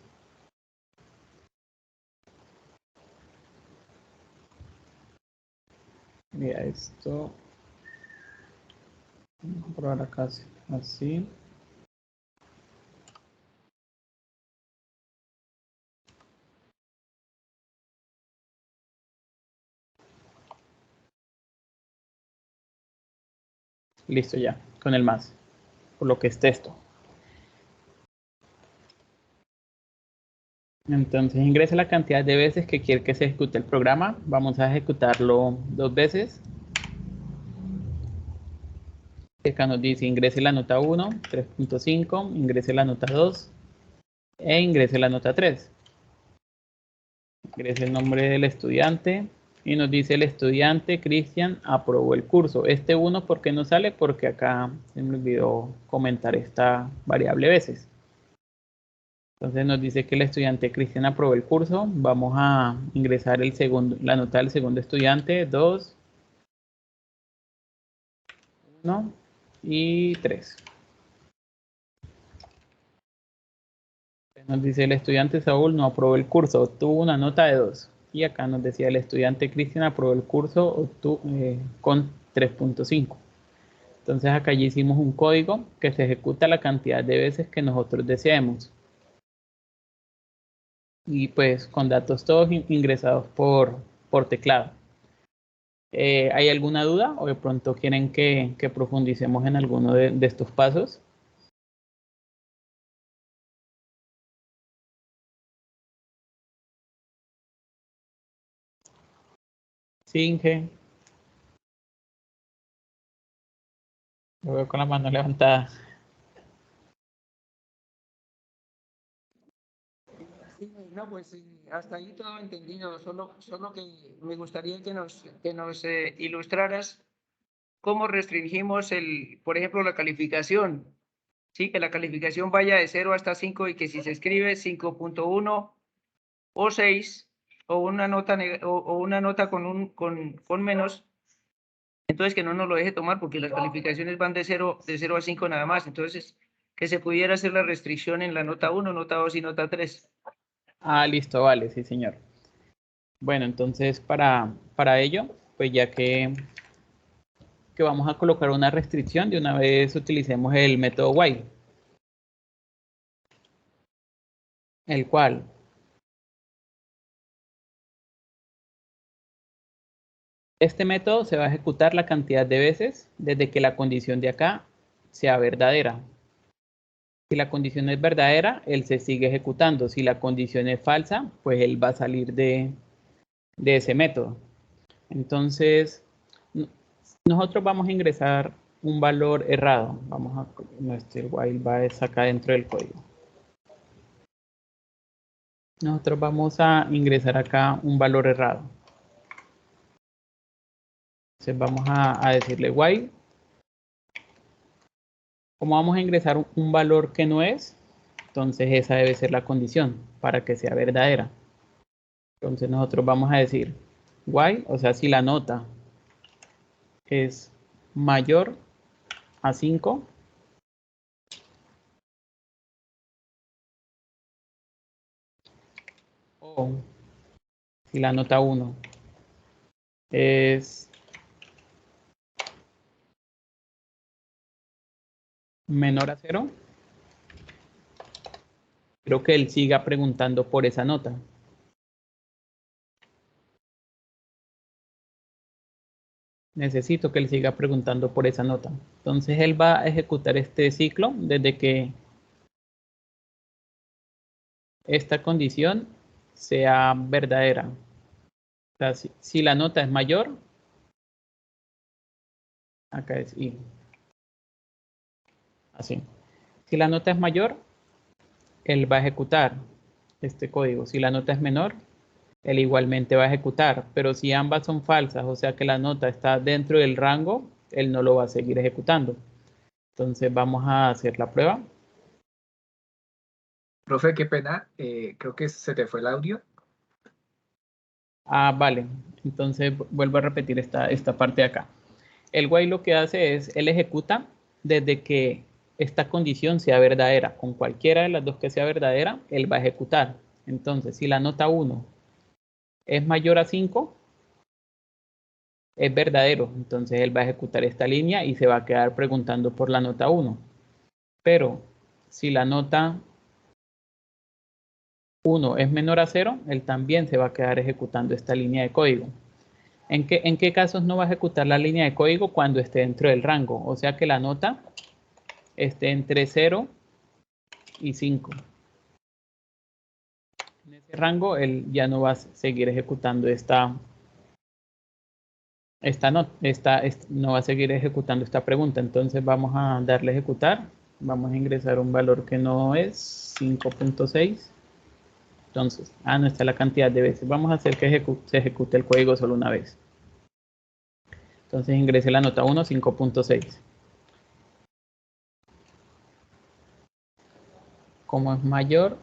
Speaker 1: mira esto, vamos a probar acá así. Listo ya, con el más, por lo que es texto. Entonces ingrese la cantidad de veces que quiere que se ejecute el programa. Vamos a ejecutarlo 2 veces. Acá nos dice ingrese la nota 1, 3.5, ingrese la nota 2 e ingrese la nota 3. Ingrese el nombre del estudiante y nos dice el estudiante Cristian aprobó el curso. Este 1, ¿por qué no sale? Porque acá se me olvidó comentar esta variable veces. Entonces nos dice que el estudiante Cristian aprobó el curso. Vamos a ingresar la nota del segundo estudiante, 2, 1 y 3. Nos dice el estudiante Saúl no aprobó el curso, obtuvo una nota de 2. Y acá nos decía el estudiante Cristian aprobó el curso con 3.5. Entonces acá ya hicimos un código que se ejecuta la cantidad de veces que nosotros deseemos. Y pues con datos todos ingresados por teclado. ¿Hay alguna duda o de pronto quieren que profundicemos en alguno de estos pasos? Sí, Inge. Lo veo con la mano levantada.
Speaker 3: Sí, no, pues hasta ahí todo entendido, solo que me gustaría que nos ilustraras cómo restringimos por ejemplo, la calificación. Sí, que la calificación vaya de 0 hasta 5 y que si se escribe 5.1 o 6 o una nota, o una nota con menos, entonces que no nos lo deje tomar porque las calificaciones van de 0 a 5 nada más. Entonces, que se pudiera hacer la restricción en la nota 1, nota 2 y nota 3.
Speaker 1: Ah, listo, vale, sí, señor. Bueno, entonces para ello, pues ya que vamos a colocar una restricción, de una vez utilicemos el método while, el cual este método se va a ejecutar la cantidad de veces desde que la condición de acá sea verdadera. Si la condición es verdadera, él se sigue ejecutando. Si la condición es falsa, pues él va a salir de ese método. Entonces, nosotros vamos a ingresar un valor errado. Vamos a nuestro while va acá dentro del código. Nosotros vamos a ingresar acá un valor errado. Entonces vamos a decirle while. Como vamos a ingresar un valor que no es, entonces esa debe ser la condición para que sea verdadera. Entonces nosotros vamos a decir while, o sea, si la nota es mayor a 5, o si la nota 1 es menor a 0, creo que él siga preguntando por esa nota. Necesito que él siga preguntando por esa nota. Entonces él va a ejecutar este ciclo desde que esta condición sea verdadera. O sea, si la nota es mayor, acá es I. Así. Si la nota es mayor, él va a ejecutar este código. Si la nota es menor, él igualmente va a ejecutar. Pero si ambas son falsas, o sea que la nota está dentro del rango, él no lo va a seguir ejecutando. Entonces vamos a hacer la prueba.
Speaker 2: Profe, qué pena, creo que se te fue el audio.
Speaker 1: Ah, vale. Entonces vuelvo a repetir esta parte de acá. El while lo que hace es, él ejecuta desde que esta condición sea verdadera. Con cualquiera de las dos que sea verdadera, él va a ejecutar. Entonces, si la nota 1 es mayor a 5, es verdadero. Entonces, él va a ejecutar esta línea y se va a quedar preguntando por la nota 1. Pero, si la nota 1 es menor a 0, él también se va a quedar ejecutando esta línea de código. ¿En qué casos no va a ejecutar la línea de código? Cuando esté dentro del rango. O sea que la nota esté entre 0 y 5. En ese rango, él ya no va a seguir ejecutando no va a seguir ejecutando esta pregunta. Entonces vamos a darle a ejecutar. Vamos a ingresar un valor que no es 5.6. Entonces, no está la cantidad de veces. Vamos a hacer que se ejecute el código solo una vez. Entonces ingrese la nota 1, 5.6. Como es mayor,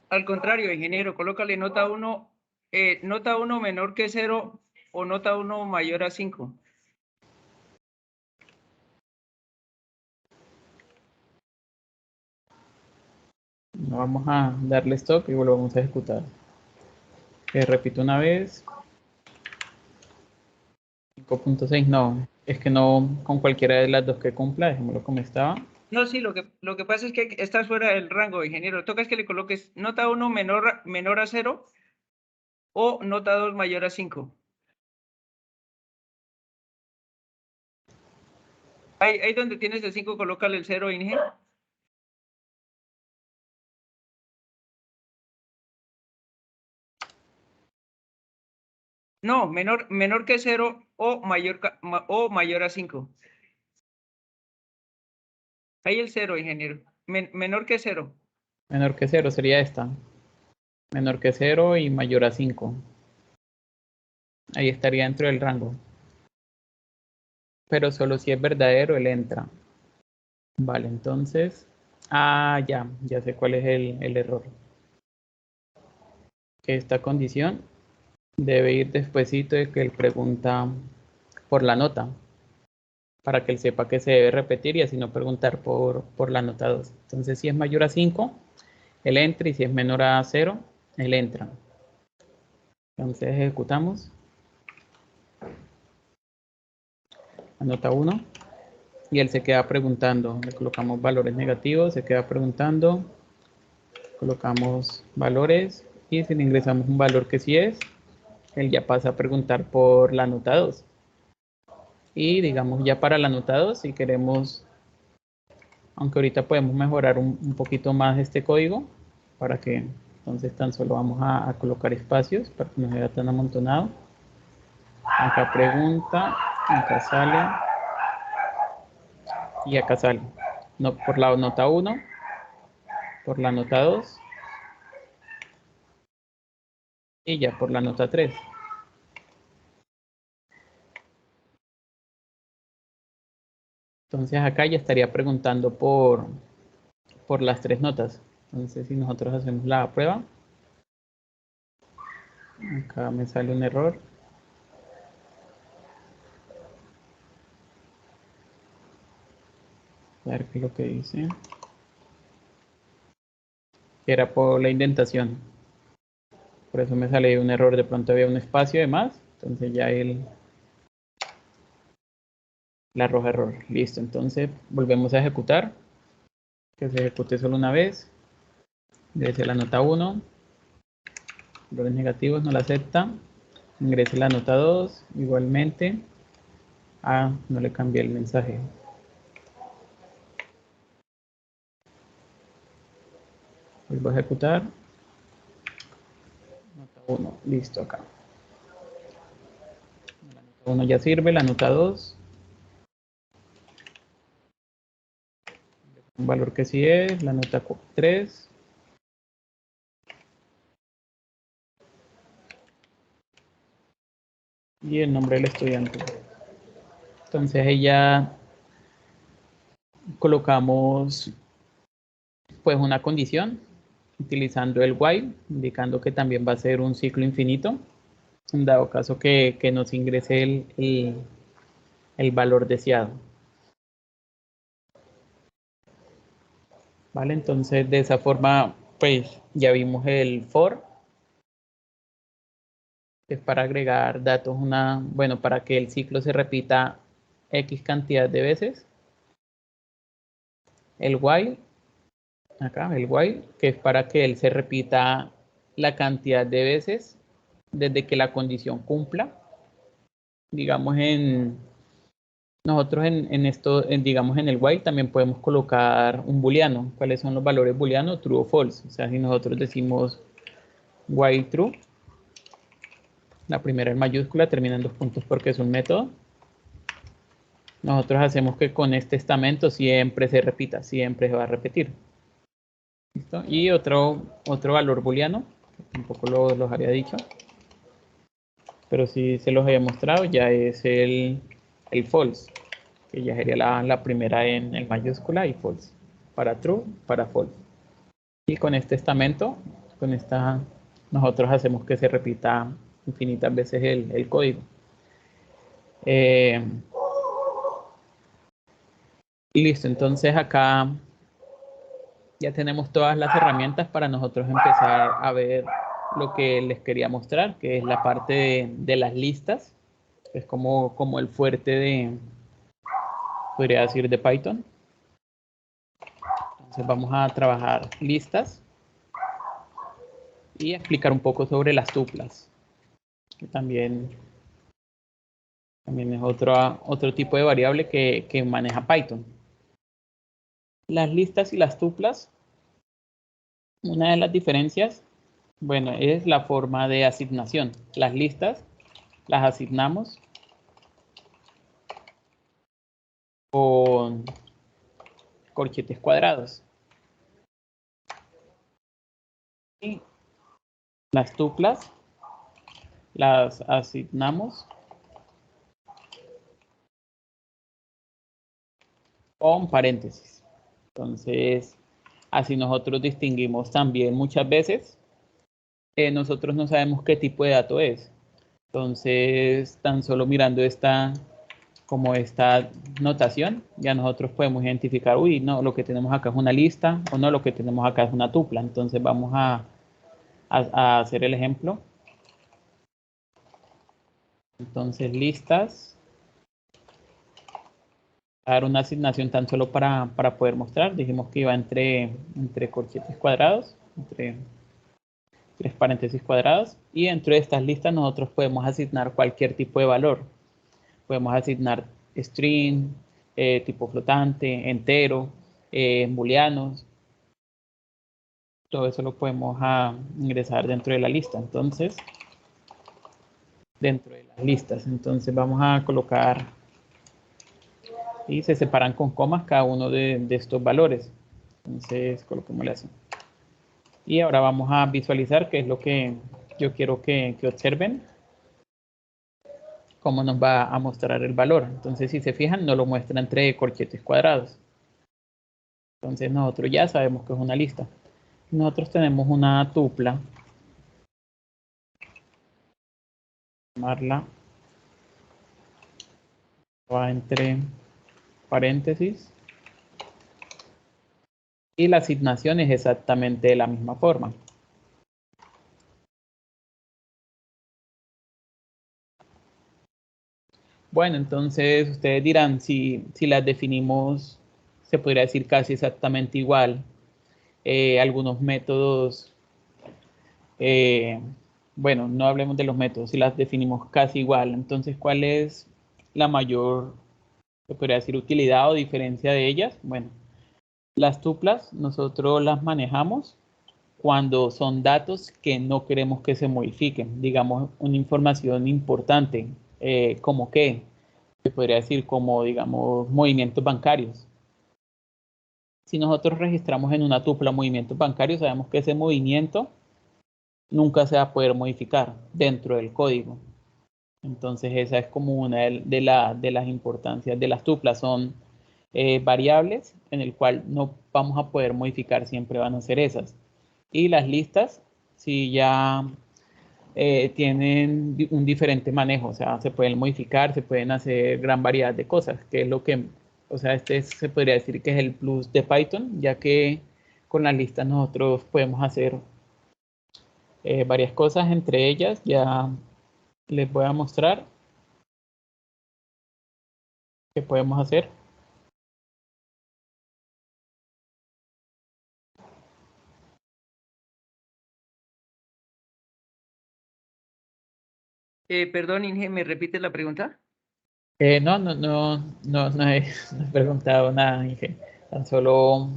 Speaker 3: Al contrario, ingeniero, colócale nota 1 menor que 0 o nota 1 mayor a 5.
Speaker 1: vamos a darle stop y volvemos a ejecutar. Repito una vez. 5.6 no, es que no con cualquiera de las dos que cumpla, dejémoslo como estaba.
Speaker 3: No, sí, lo que pasa es que estás fuera del rango, ingeniero. Toca es que le coloques nota 1 menor a 0 o nota 2 mayor a 5. Ahí donde tienes el 5, colócale el 0, ingeniero. No, menor que 0 o mayor a 5. Ahí el 0, ingeniero. Menor que 0.
Speaker 1: Menor que 0 sería esta. Menor que 0 y mayor a 5. Ahí estaría dentro del rango. Pero solo si es verdadero, él entra. Vale, entonces. Ya sé cuál es el error. Que esta condición debe ir despuesito de que él pregunta por la nota. Para que él sepa que se debe repetir y así no preguntar por la nota 2. Entonces, si es mayor a 5, él entra, y si es menor a 0, él entra. Entonces ejecutamos. Anota 1. Y él se queda preguntando. Le colocamos valores negativos, se queda preguntando. Colocamos valores. Y si le ingresamos un valor que sí es, él ya pasa a preguntar por la nota 2. Y digamos ya para la nota 2, si queremos, aunque ahorita podemos mejorar un poquito más este código, para que entonces tan solo vamos a colocar espacios para que no se vea tan amontonado. Acá pregunta, acá sale y acá sale. No, por la nota 1, por la nota 2 y ya por la nota 3. Entonces acá ya estaría preguntando por las 3 notas. Entonces si nosotros hacemos la prueba, acá me sale un error. A ver qué es lo que dice. Que era por la indentación. Por eso me sale un error. De pronto había un espacio de más. Entonces ya él le arroja error. Listo. Entonces volvemos a ejecutar. Que se ejecute solo una vez. Ingrese la nota 1. Errores negativos no la acepta. Ingrese la nota 2. Igualmente. Ah, no le cambié el mensaje. Vuelvo a ejecutar. Nota 1, listo acá. La nota 1 ya sirve, la nota 2. Un valor que sí es, la nota 3. Y el nombre del estudiante. Entonces ahí ya colocamos pues una condición utilizando el while, indicando que también va a ser un ciclo infinito, en dado caso que nos ingrese el valor deseado. Vale, entonces de esa forma pues ya vimos el for, que es para agregar datos, bueno, para que el ciclo se repita X cantidad de veces. El while, acá el while, que es para que él se repita la cantidad de veces desde que la condición cumpla. Digamos nosotros en esto, digamos en el while también podemos colocar un booleano. ¿Cuáles son los valores booleanos? True o false. O sea, si nosotros decimos while true, la primera en mayúscula termina en 2 puntos porque es un método. Nosotros hacemos que con este estamento siempre se repita, siempre se va a repetir. ¿Listo? Y otro valor booleano, que tampoco los había dicho, pero sí se los había mostrado, ya es el false, que ya sería la primera en mayúscula y false. Para true, para false. Y con este estamento, nosotros hacemos que se repita infinitas veces el código. Listo, entonces acá ya tenemos todas las herramientas para nosotros empezar a ver lo que les quería mostrar, que es la parte de las listas. Es como el fuerte podría decir, de Python. Entonces vamos a trabajar listas y explicar un poco sobre las tuplas, que también es otro tipo de variable que maneja Python. Las listas y las tuplas, una de las diferencias, bueno, es la forma de asignación. Las listas las asignamos con corchetes cuadrados. Y las tuplas las asignamos con paréntesis. Entonces, así nosotros distinguimos también muchas veces. Nosotros no sabemos qué tipo de dato es. Entonces, tan solo mirando esta notación, ya nosotros podemos identificar, uy, no, lo que tenemos acá es una lista, o no, lo que tenemos acá es una tupla. Entonces vamos a hacer el ejemplo. Entonces, listas. Dar una asignación tan solo para poder mostrar. Dijimos que iba entre corchetes cuadrados, entre 3 paréntesis cuadrados. Y dentro de estas listas nosotros podemos asignar cualquier tipo de valor. Podemos asignar string, tipo flotante, entero, booleanos. Todo eso lo podemos ingresar dentro de la lista. Entonces, dentro de las listas. Entonces vamos a colocar y se separan con comas cada uno de estos valores. Entonces coloquémosle así. Y ahora vamos a visualizar qué es lo que yo quiero que observen. Cómo nos va a mostrar el valor. Entonces si se fijan nos lo muestra entre corchetes cuadrados. Entonces nosotros ya sabemos que es una lista. Nosotros tenemos una tupla. Llamarla va entre paréntesis. Y la asignación es exactamente de la misma forma. Bueno, entonces ustedes dirán, si las definimos, se podría decir casi exactamente igual. Algunos métodos, bueno, no hablemos de los métodos, si las definimos casi igual. Entonces, ¿cuál es la mayor, se podría decir, utilidad o diferencia de ellas? Bueno, las tuplas nosotros las manejamos cuando son datos que no queremos que se modifiquen, digamos, una información importante, como qué, se podría decir como, digamos, movimientos bancarios. Si nosotros registramos en una tupla movimientos bancarios, sabemos que ese movimiento nunca se va a poder modificar dentro del código. Entonces esa es como una de las importancias de las tuplas. Son variables en el cual no vamos a poder modificar, siempre van a ser esas. Y las listas, si ya tienen un diferente manejo, o sea, se pueden modificar, se pueden hacer gran variedad de cosas, que es lo que, o sea, este se podría decir que es el plus de Python, ya que con las listas nosotros podemos hacer varias cosas, entre ellas ya les voy a mostrar qué podemos hacer.
Speaker 3: Perdón, Inge, ¿me repite la pregunta?
Speaker 1: No he preguntado nada, Inge. Tan solo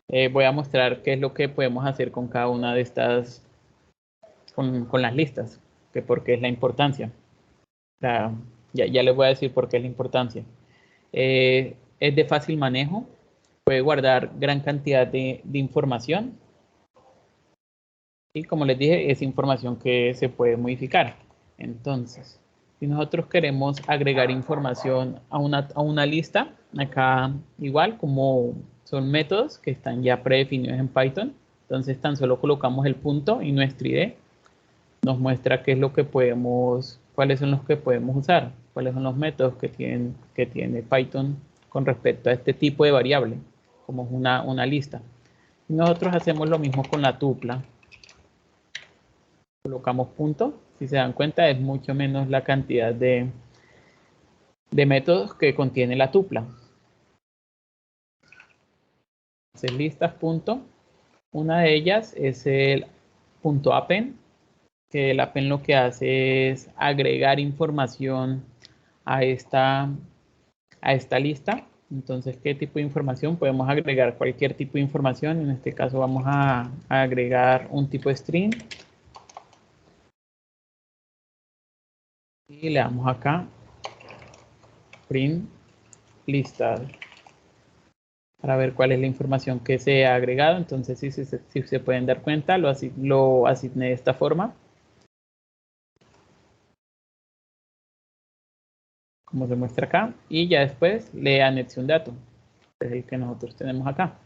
Speaker 1: voy a mostrar qué es lo que podemos hacer con cada una de estas, con las listas, que por qué es la importancia. O sea, ya les voy a decir por qué es la importancia. Es de fácil manejo, puede guardar gran cantidad de información y, como les dije, es información que se puede modificar. Entonces, si nosotros queremos agregar información a una lista, acá igual como son métodos que están ya predefinidos en Python, entonces tan solo colocamos el punto y nuestra ID nos muestra qué es lo que podemos, cuáles son los que podemos usar, cuáles son los métodos que tiene Python con respecto a este tipo de variable, como es una lista. Y nosotros hacemos lo mismo con la tupla. Colocamos punto, si se dan cuenta es mucho menos la cantidad de métodos que contiene la tupla. Entonces, listas punto, una de ellas es el punto append, que el append lo que hace es agregar información a esta lista. Entonces, ¿qué tipo de información? Podemos agregar cualquier tipo de información. En este caso vamos a agregar un tipo de string. Y le damos acá print lista para ver cuál es la información que se ha agregado. Entonces, si se pueden dar cuenta, lo asigné de esta forma, como se muestra acá, y ya después le anexé un dato, es el que nosotros tenemos acá.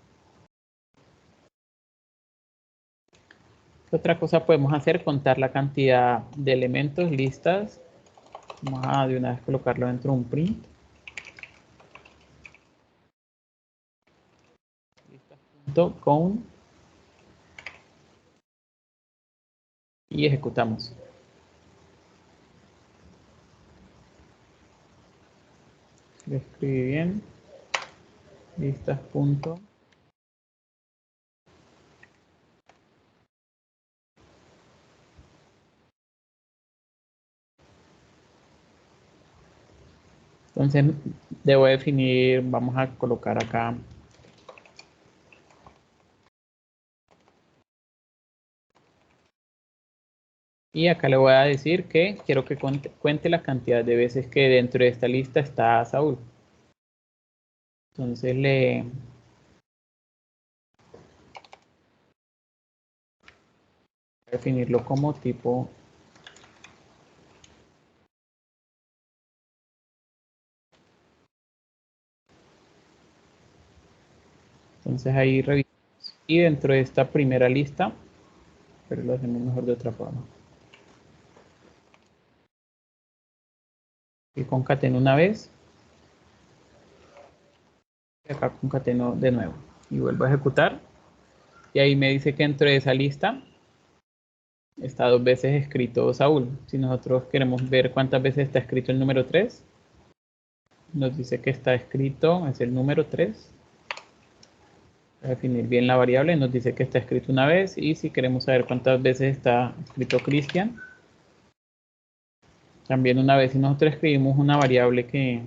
Speaker 1: ¿Qué otra cosa podemos hacer? Contar la cantidad de elementos, listas. Vamos a de una vez colocarlo dentro de un print. Listas.count. Y ejecutamos. Lo escribí bien. Listas. Entonces debo definir, vamos a colocar acá y acá le voy a decir que quiero que cuente la cantidad de veces que dentro de esta lista está Saúl. Entonces le voy a definirlo como tipo entonces ahí revisamos y dentro de esta primera lista, pero lo hacemos mejor de otra forma. Y concateno una vez y acá concateno de nuevo y vuelvo a ejecutar y ahí me dice que dentro de esa lista está 2 veces escrito Saúl. Si nosotros queremos ver cuántas veces está escrito el número 3, nos dice que está escrito, es el número 3. Para definir bien la variable, nos dice que está escrito una vez, y si queremos saber cuántas veces está escrito Cristian, También una vez si nosotros escribimos una variable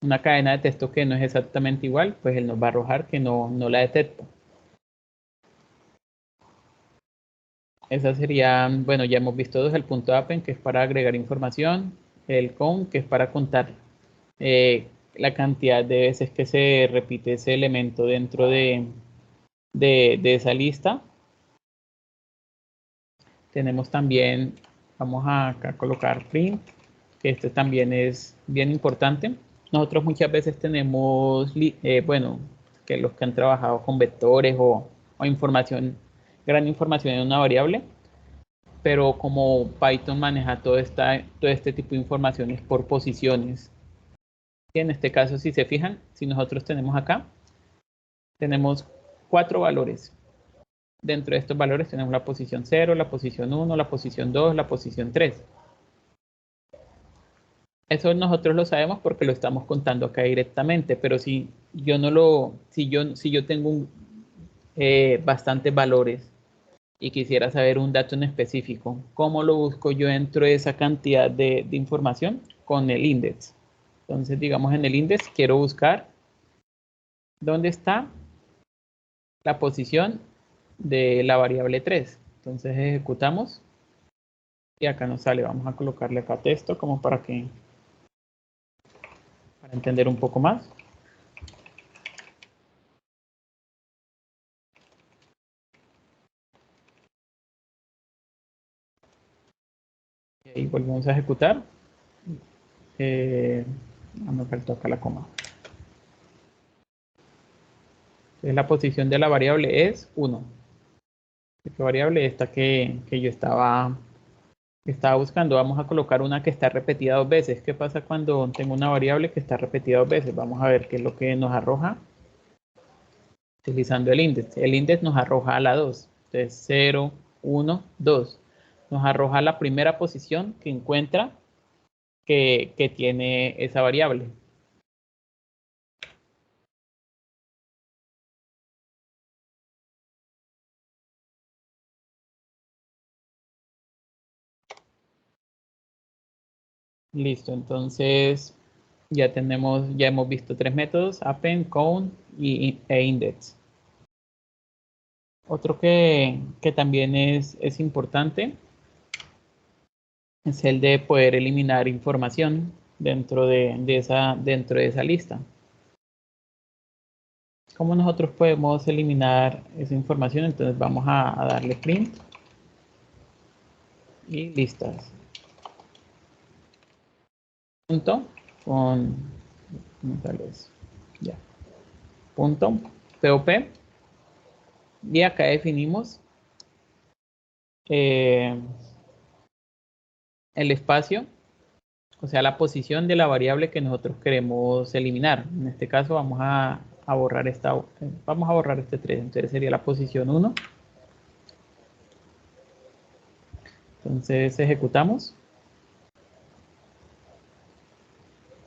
Speaker 1: una cadena de texto que no es exactamente igual, pues él nos va a arrojar que no la detecta. Esas serían, bueno, ya hemos visto dos, el punto append, que es para agregar información, el count, que es para contar la cantidad de veces que se repite ese elemento dentro de esa lista. Tenemos también, vamos a acá colocar print, que este también es bien importante. Nosotros muchas veces tenemos, bueno, que los que han trabajado con vectores o información, gran información en una variable, pero como Python maneja todo este tipo de informaciones por posiciones. Y en este caso, si se fijan, si nosotros tenemos acá, tenemos 4 valores. Dentro de estos valores tenemos la posición 0, la posición 1, la posición 2, la posición 3. Eso nosotros lo sabemos porque lo estamos contando acá directamente, pero si yo tengo bastantes valores y quisiera saber un dato en específico, ¿cómo lo busco yo dentro de esa cantidad de información? Con el index. Entonces, digamos, en el index quiero buscar dónde está la posición de la variable 3. Entonces ejecutamos y acá nos sale. Vamos a colocarle acá texto como para entender un poco más. Y volvemos a ejecutar. Me faltó acá la coma. Entonces la posición de la variable es 1. ¿Qué variable? Esta que yo estaba buscando. Vamos a colocar una que está repetida 2 veces. ¿Qué pasa cuando tengo una variable que está repetida 2 veces? Vamos a ver qué es lo que nos arroja utilizando el index. El index nos arroja a la 2. Entonces 0, 1, 2. Nos arroja la primera posición que encuentra que tiene esa variable. Listo, entonces ya hemos visto 3 métodos: append, count e index. Otro que también es importante es el de poder eliminar información dentro de esa lista. ¿Cómo nosotros podemos eliminar esa información? Entonces vamos a darle print y listas. Punto con ya. Punto pop, y acá definimos el espacio, o sea, la posición de la variable que nosotros queremos eliminar. En este caso vamos a borrar este 3, entonces sería la posición 1. Entonces ejecutamos.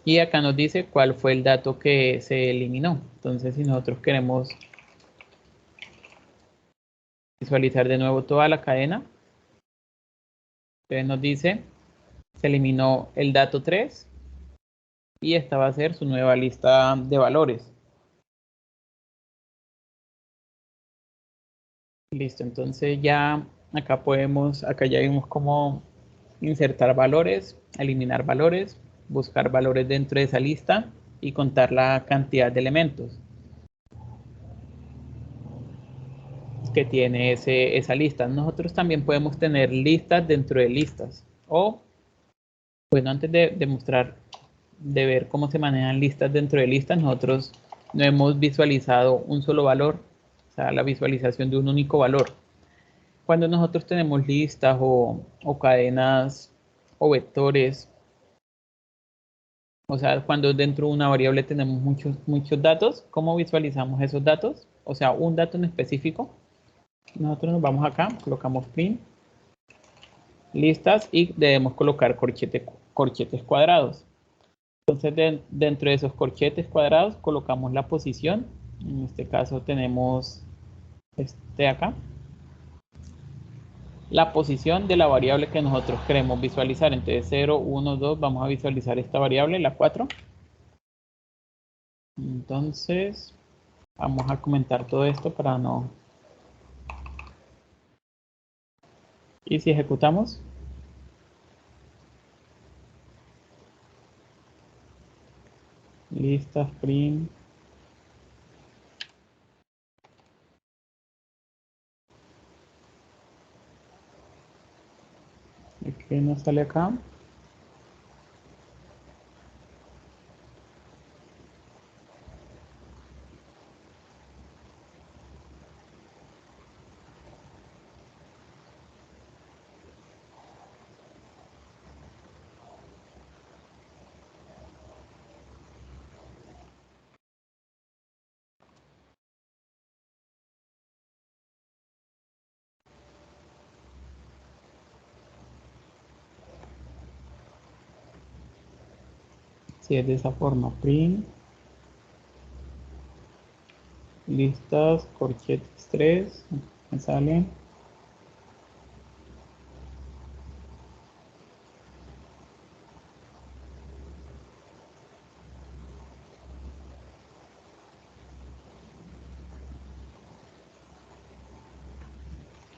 Speaker 1: Y acá nos dice cuál fue el dato que se eliminó. Entonces, si nosotros queremos visualizar de nuevo toda la cadena, entonces nos dice, se eliminó el dato 3 y esta va a ser su nueva lista de valores. Listo, entonces ya acá ya vimos cómo insertar valores, eliminar valores, buscar valores dentro de esa lista y contar la cantidad de elementos que tiene esa lista. Nosotros también podemos tener listas dentro de listas. O, bueno, antes de ver cómo se manejan listas dentro de listas, nosotros no hemos visualizado un solo valor, o sea, la visualización de un único valor. Cuando nosotros tenemos listas o cadenas o vectores, o sea, cuando dentro de una variable tenemos muchos datos, ¿cómo visualizamos esos datos? O sea, un dato en específico. Nosotros nos vamos acá, colocamos print, listas, y debemos colocar corchetes cuadrados. Entonces, dentro de esos corchetes cuadrados colocamos la posición. En este caso tenemos este acá. la posición de la variable que nosotros queremos visualizar. Entonces 0, 1, 2, vamos a visualizar esta variable, la 4. Entonces vamos a comentar todo esto para no... Y si ejecutamos, listas, print. ¿Qué nos sale acá? Si es de esa forma, print, listas, corchetes 3, me sale.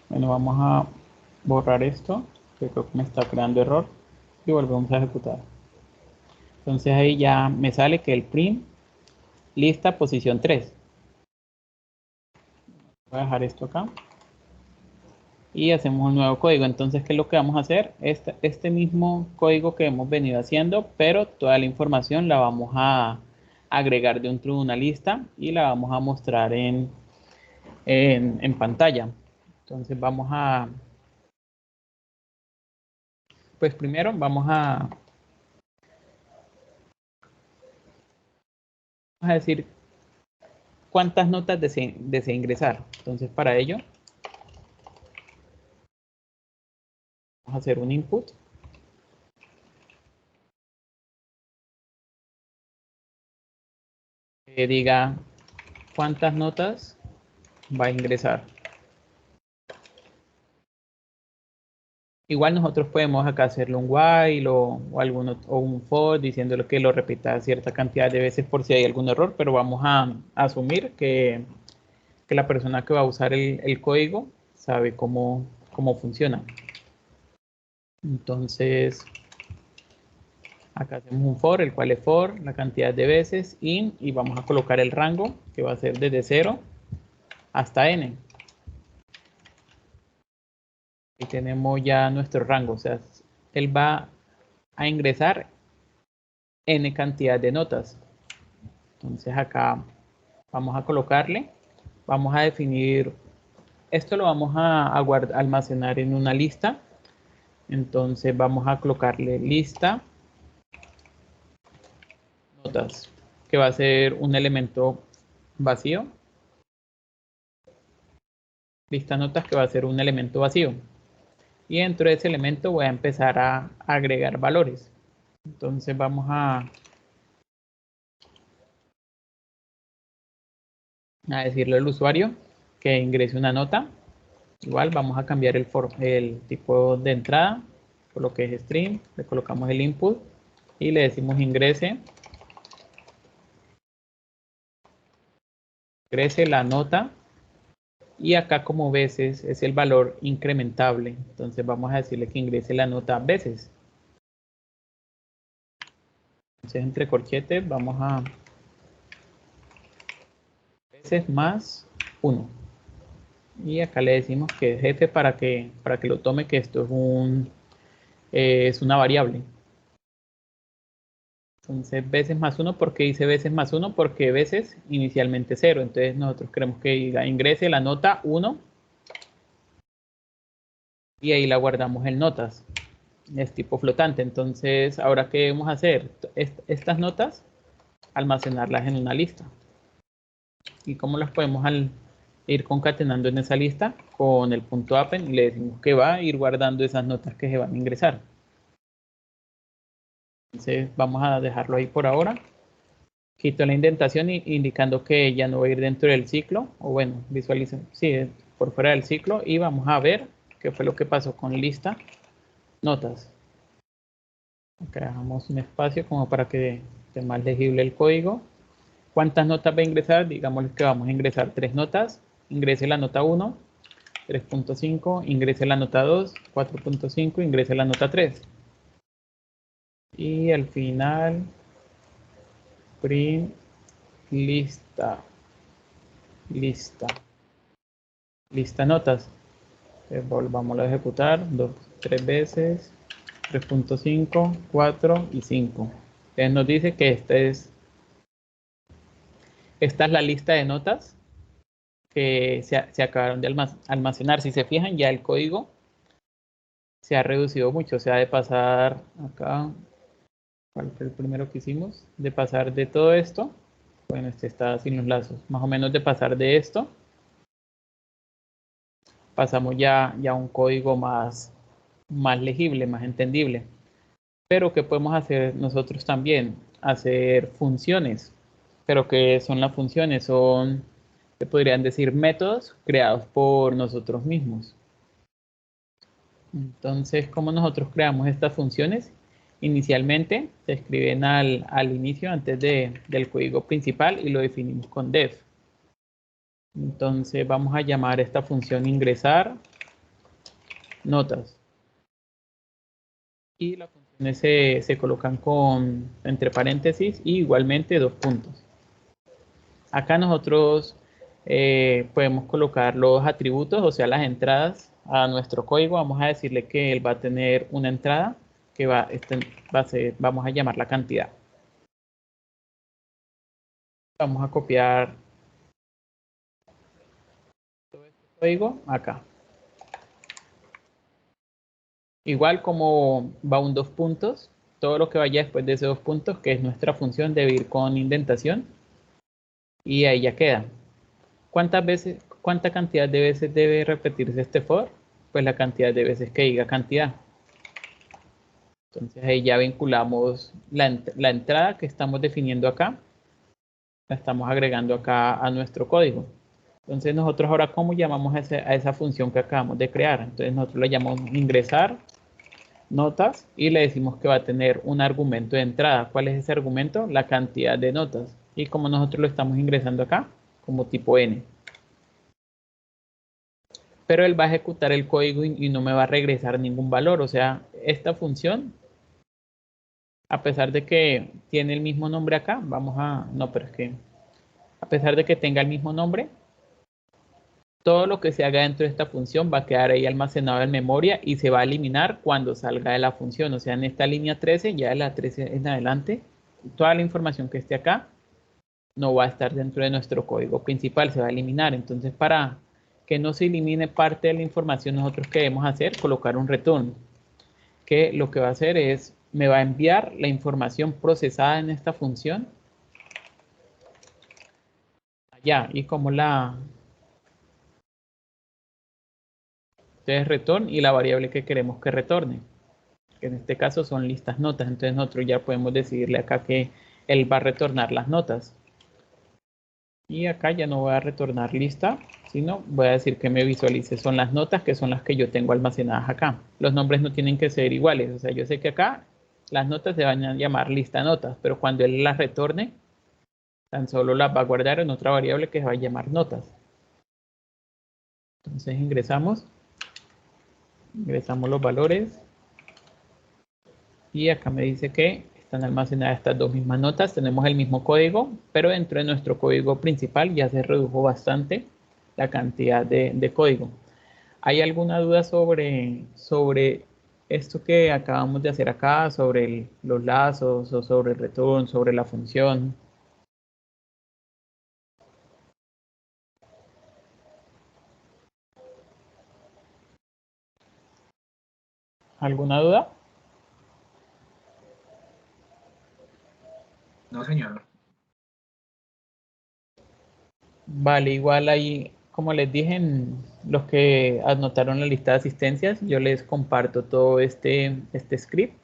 Speaker 1: Bueno, vamos a borrar esto, que creo que me está creando error, y volvemos a ejecutar. Entonces ahí ya me sale que el print, lista, posición 3. Voy a dejar esto acá. Y hacemos un nuevo código. Entonces, ¿qué es lo que vamos a hacer? Este mismo código que hemos venido haciendo, pero toda la información la vamos a agregar dentro de una lista y la vamos a mostrar en pantalla. Entonces vamos a... Pues primero vamos a decir cuántas notas desea ingresar. Entonces para ello vamos a hacer un input. Que diga cuántas notas va a ingresar. Igual nosotros podemos acá hacerle un while o un for diciéndole que lo repita cierta cantidad de veces por si hay algún error, pero vamos a asumir que la persona que va a usar el código sabe cómo funciona. Entonces, acá hacemos un for, el cual es for, la cantidad de veces, in, y vamos a colocar el rango, que va a ser desde 0 hasta n. Y tenemos ya nuestro rango, o sea, él va a ingresar n cantidad de notas. Entonces acá vamos a colocarle, vamos a definir, esto lo vamos a almacenar en una lista. Entonces vamos a colocarle lista notas, que va a ser un elemento vacío. Lista notas, que va a ser un elemento vacío. Y dentro de ese elemento voy a empezar a agregar valores. Entonces vamos a decirle al usuario que ingrese una nota. Igual vamos a cambiar el tipo de entrada por lo que es string. Le colocamos el input y le decimos ingrese la nota. Y acá como veces es el valor incrementable. Entonces vamos a decirle que ingrese la nota veces. Entonces entre corchetes vamos a veces más 1. Y acá le decimos que es jefe para que lo tome, que esto es una variable. Entonces veces más 1, ¿por qué dice veces más 1? Porque veces inicialmente 0. Entonces nosotros queremos que ingrese la nota 1 y ahí la guardamos en notas. Es tipo flotante. Entonces ahora ¿qué debemos hacer? Estas notas almacenarlas en una lista. ¿Y cómo las podemos ir concatenando en esa lista? Con el punto append y le decimos que va a ir guardando esas notas que se van a ingresar. Entonces vamos a dejarlo ahí por ahora. Quito la indentación indicando que ya no va a ir dentro del ciclo, o bueno, visualicen, sí, por fuera del ciclo, y vamos a ver ¿Qué fue lo que pasó con lista? Notas. Acá dejamos un espacio como para que esté más legible el código. ¿Cuántas notas va a ingresar? Digamos que vamos a ingresar 3 notas. Ingrese la nota 1, 3.5, ingrese la nota 2, 4.5, ingrese la nota 3. Y al final, print lista. Lista notas. Volvamos a ejecutar 3 veces, 3.5, 4 y 5. Entonces nos dice que esta es la lista de notas que se acabaron de almacenar. Si se fijan, ya el código se ha reducido mucho. O sea, de pasar acá, ¿cuál fue el primero que hicimos? De pasar de todo esto, bueno, este está sin los lazos, más o menos de pasar de esto, pasamos ya a un código más legible, más entendible. Pero ¿qué podemos hacer nosotros también? Hacer funciones. ¿Pero qué son las funciones? Son, se podrían decir, métodos creados por nosotros mismos. Entonces, ¿cómo nosotros creamos estas funciones? Inicialmente se escriben al inicio, antes del código principal, y lo definimos con def. Entonces vamos a llamar esta función ingresar notas. Y las funciones se colocan entre paréntesis y igualmente 2 puntos. Acá nosotros podemos colocar los atributos, o sea, las entradas a nuestro código. Vamos a decirle que él va a tener una entrada que vamos a llamar la cantidad. Vamos a copiar todo este código acá. Igual como va un 2 puntos, todo lo que vaya después de esos 2 puntos, que es nuestra función, debe ir con indentación. Y ahí ya queda. ¿Cuánta cantidad de veces debe repetirse este for? Pues la cantidad de veces que diga cantidad. Entonces ahí ya vinculamos la entrada que estamos definiendo acá. La estamos agregando acá a nuestro código. Entonces nosotros ahora, ¿cómo llamamos a esa función que acabamos de crear? Entonces nosotros la llamamos ingresar notas y le decimos que va a tener un argumento de entrada. ¿Cuál es ese argumento? La cantidad de notas. Y como nosotros lo estamos ingresando acá, como tipo n. Pero él va a ejecutar el código y no me va a regresar ningún valor. O sea, esta función, a pesar de que tiene el mismo nombre acá, a pesar de que tenga el mismo nombre, todo lo que se haga dentro de esta función va a quedar ahí almacenado en memoria y se va a eliminar cuando salga de la función. O sea, en esta línea 13, ya de la 13 en adelante, toda la información que esté acá no va a estar dentro de nuestro código principal, se va a eliminar. Entonces, para que no se elimine parte de la información, nosotros qué debemos hacer, colocar un return, que lo que va a hacer es, me va a enviar la información procesada en esta función allá, y como entonces return y la variable que queremos que retorne, que en este caso son listas notas. Entonces nosotros ya podemos decidirle acá que él va a retornar las notas. Y acá ya no voy a retornar lista, sino voy a decir que me visualice son las notas, que son las que yo tengo almacenadas acá. Los nombres no tienen que ser iguales. O sea, yo sé que acá las notas se van a llamar lista notas, pero cuando él las retorne, tan solo las va a guardar en otra variable que se va a llamar notas. Entonces ingresamos los valores. Y acá me dice que están almacenadas estas dos mismas notas. Tenemos el mismo código, pero dentro de nuestro código principal ya se redujo bastante la cantidad de código. ¿Hay alguna duda sobre esto que acabamos de hacer acá, sobre los lazos o sobre el return, sobre la función? ¿Alguna duda?
Speaker 2: No, señor.
Speaker 1: Vale, igual ahí, como les dije, los que anotaron la lista de asistencias, yo les comparto todo este script.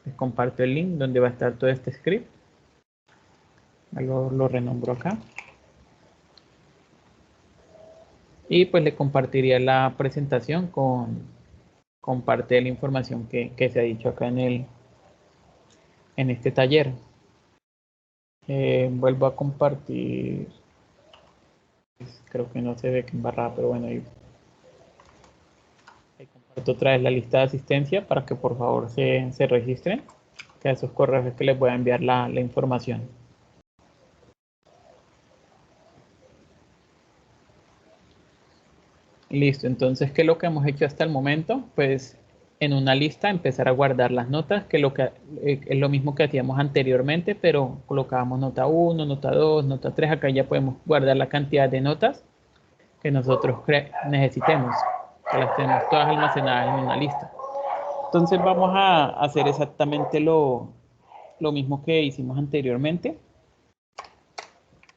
Speaker 1: Les comparto el link donde va a estar todo este script. Lo renombro acá. Y pues le compartiría la presentación con parte de la información que se ha dicho acá en este taller. Vuelvo a compartir. Creo que no se ve que embarrada, pero bueno, ahí comparto otra vez la lista de asistencia para que por favor se registren, que a esos correos es que les voy a enviar la información. Listo, entonces, ¿qué es lo que hemos hecho hasta el momento? Pues en una lista empezar a guardar las notas, que es lo mismo que hacíamos anteriormente, pero colocábamos nota 1, nota 2, nota 3. Acá ya podemos guardar la cantidad de notas que nosotros necesitemos, que las tenemos todas almacenadas en una lista. Entonces vamos a hacer exactamente lo mismo que hicimos anteriormente.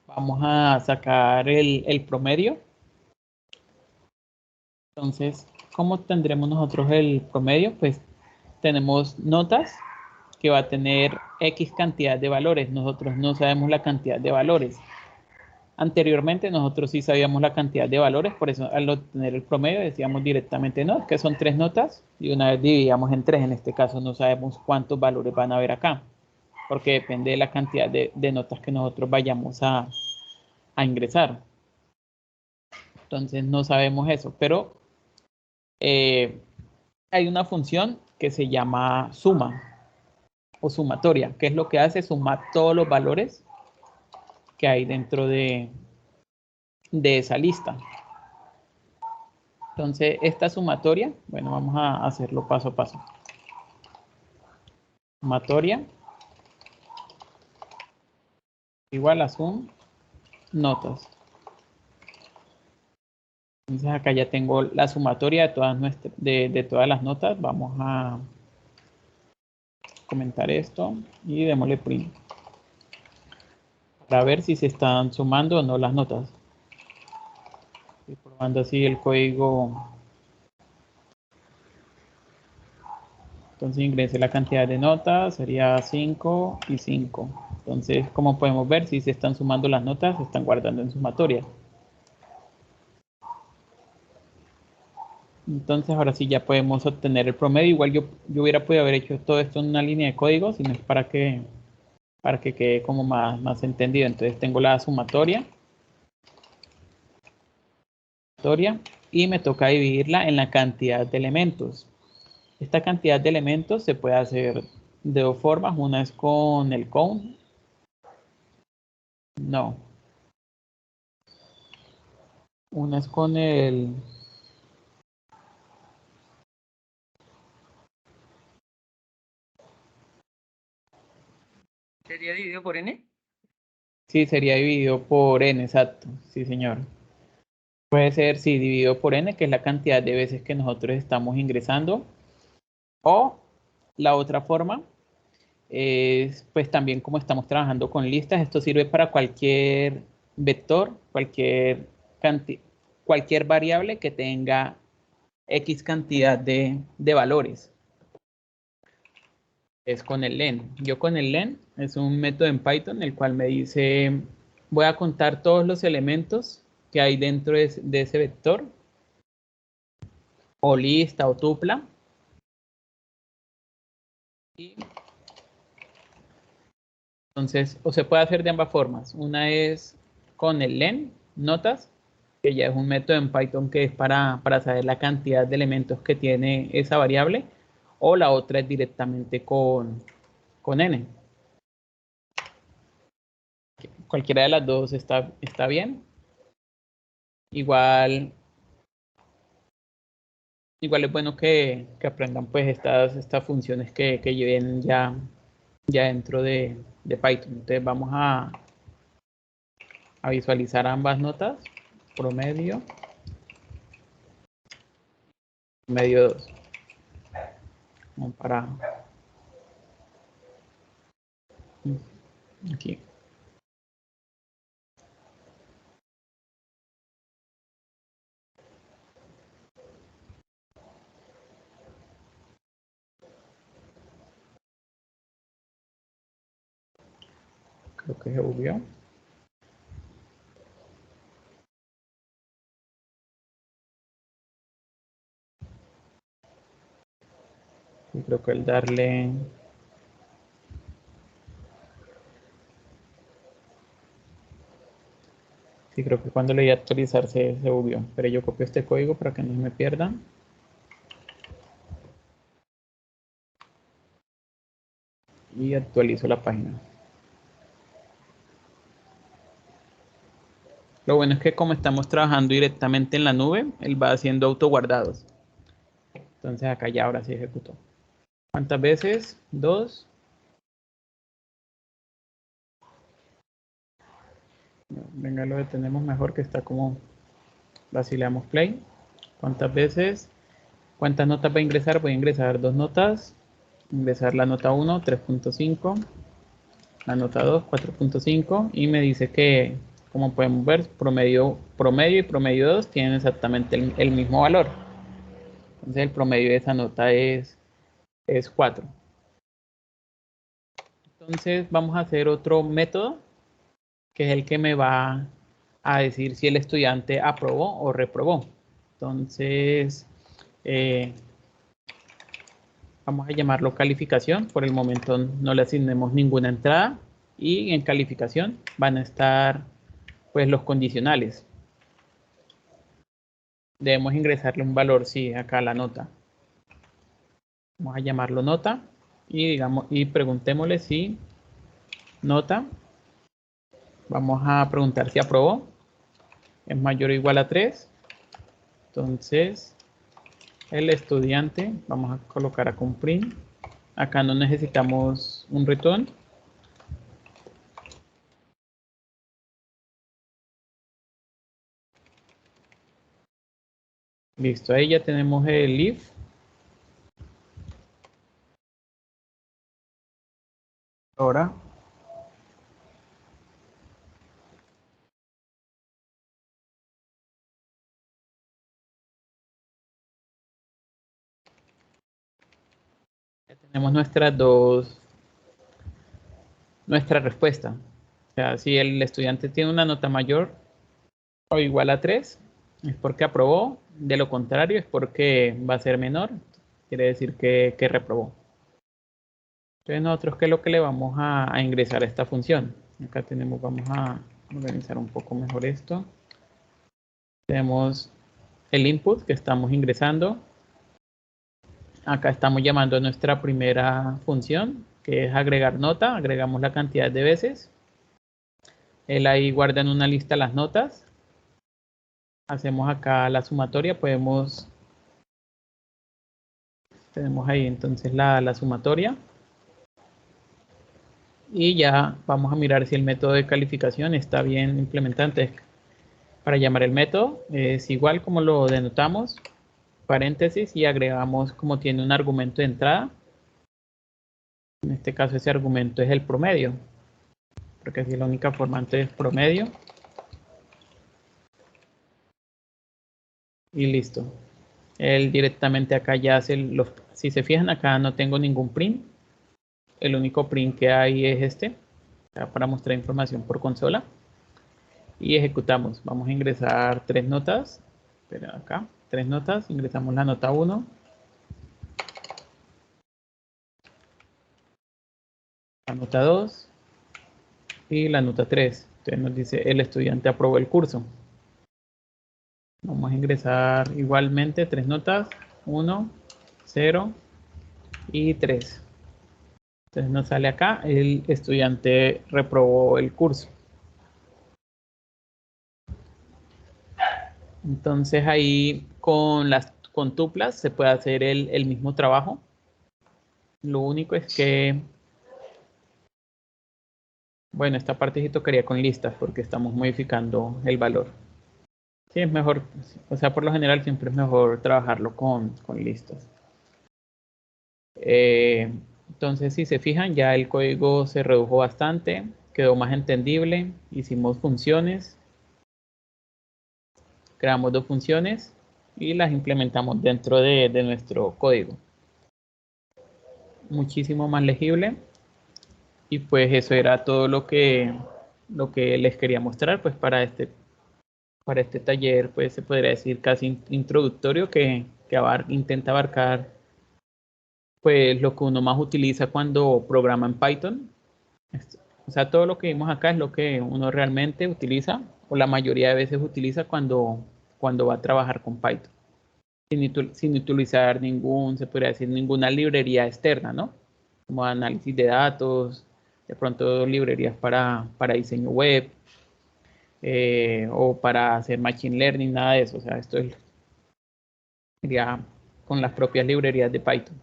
Speaker 1: Vamos a sacar el promedio. Entonces, ¿cómo tendremos nosotros el promedio? Pues tenemos notas que va a tener X cantidad de valores. Nosotros no sabemos la cantidad de valores. Anteriormente nosotros sí sabíamos la cantidad de valores, por eso al obtener el promedio decíamos directamente no, que son 3 notas y una vez dividíamos en 3. En este caso no sabemos cuántos valores van a haber acá, porque depende de la cantidad de notas que nosotros vayamos a ingresar. Entonces no sabemos eso, pero hay una función que se llama suma o sumatoria, que es lo que hace sumar todos los valores que hay dentro de esa lista. Entonces, esta sumatoria, bueno, vamos a hacerlo paso a paso. Sumatoria igual a sum notas. Entonces, acá ya tengo la sumatoria de todas las notas. Vamos a comentar esto y démosle print para ver si se están sumando o no las notas. Estoy probando así el código. Entonces ingresé la cantidad de notas, sería 5 y 5. Entonces, como podemos ver, si se están sumando las notas, se están guardando en sumatoria. Entonces, ahora sí ya podemos obtener el promedio. Igual yo hubiera podido haber hecho todo esto en una línea de código, sino es para que quede como más entendido. Entonces, tengo la sumatoria. Y me toca dividirla en la cantidad de elementos. Esta cantidad de elementos se puede hacer de dos formas. Una es con el count. No. Una es con el...
Speaker 3: ¿Sería dividido por n?
Speaker 1: Sí, sería dividido por n, exacto. Sí, señor. Puede ser, sí, dividido por n, que es la cantidad de veces que nosotros estamos ingresando. O la otra forma es, pues también como estamos trabajando con listas, esto sirve para cualquier vector, cualquier variable que tenga X cantidad de valores. Es con el len. Yo con el len es un método en Python el cual me dice, voy a contar todos los elementos que hay dentro de ese vector, o lista o tupla. Y entonces, o se puede hacer de ambas formas. Una es con el len, notas, que ya es un método en Python que es para saber la cantidad de elementos que tiene esa variable, o la otra es directamente con n. Cualquiera de las dos está bien. Igual es bueno que aprendan pues estas funciones que lleven ya dentro de Python. Entonces vamos a visualizar ambas notas, promedio 2. Vamos para aquí. Creo que se bugueó. Y creo que el darle... Sí, creo que cuando le di a actualizar se bugueó. Pero yo copio este código para que no se me pierda. Y actualizo la página. Lo bueno es que como estamos trabajando directamente en la nube, él va haciendo autoguardados. Entonces acá ya ahora sí ejecutó. ¿Cuántas veces? 2. Venga, lo detenemos mejor que está como vacilamos play. ¿Cuántas veces? ¿Cuántas notas va a ingresar? Voy a ingresar 2 notas. Ingresar la nota 1, 3.5. La nota 2, 4.5. Y me dice que, como podemos ver, promedio y promedio 2 tienen exactamente el mismo valor. Entonces el promedio de esa nota es 4. Entonces vamos a hacer otro método, que es el que me va a decir si el estudiante aprobó o reprobó. Entonces, vamos a llamarlo calificación. Por el momento no le asignemos ninguna entrada. Y en calificación van a estar pues los condicionales. Debemos ingresarle un valor, sí, acá la nota. Vamos a llamarlo nota. Y preguntémosle si nota. Vamos a preguntar si aprobó. Es mayor o igual a 3. Entonces, el estudiante, vamos a colocar acá un print. Acá no necesitamos un return. Listo, ahí ya tenemos el if. Ahora ya tenemos nuestra respuesta. O sea, si el estudiante tiene una nota mayor o igual a 3, es porque aprobó. De lo contrario, es porque va a ser menor. Quiere decir que reprobó. Entonces nosotros, ¿qué es lo que le vamos a ingresar a esta función? Acá tenemos, vamos a organizar un poco mejor esto. Tenemos el input que estamos ingresando. Acá estamos llamando a nuestra primera función, que es agregar nota. Agregamos la cantidad de veces. Él ahí guarda en una lista las notas. Hacemos acá la sumatoria. Tenemos ahí entonces la sumatoria. Y ya vamos a mirar si el método de calificación está bien implementado. Para llamar el método es igual como lo denotamos, paréntesis, y agregamos como tiene un argumento de entrada. En este caso ese argumento es el promedio, porque así la única forma antes es promedio. Y listo. Él directamente acá ya hace si se fijan acá no tengo ningún print. El único print que hay es este, para mostrar información por consola. Y ejecutamos. Vamos a ingresar 3 notas. Espera, acá, 3 notas. Ingresamos la nota 1. La nota 2. Y la nota 3. Entonces nos dice el estudiante aprobó el curso. Vamos a ingresar igualmente 3 notas. 1, 0 y 3. Entonces nos sale acá, el estudiante reprobó el curso. Entonces ahí con tuplas se puede hacer el mismo trabajo. Lo único es que, bueno, esta parte sí tocaría con listas porque estamos modificando el valor. Sí, es mejor, o sea, por lo general siempre es mejor trabajarlo con listas. Entonces, si se fijan, ya el código se redujo bastante, quedó más entendible. Hicimos funciones, creamos 2 funciones y las implementamos dentro de nuestro código. Muchísimo más legible. Y pues eso era todo lo que les quería mostrar pues para este taller, pues se podría decir casi introductorio que intenta abarcar pues lo que uno más utiliza cuando programa en Python. O sea, todo lo que vimos acá es lo que uno realmente utiliza, o la mayoría de veces utiliza cuando va a trabajar con Python. Sin utilizar se podría decir, ninguna librería externa, ¿no? Como análisis de datos, de pronto librerías para diseño web, o para hacer machine learning, nada de eso. O sea, esto sería con las propias librerías de Python.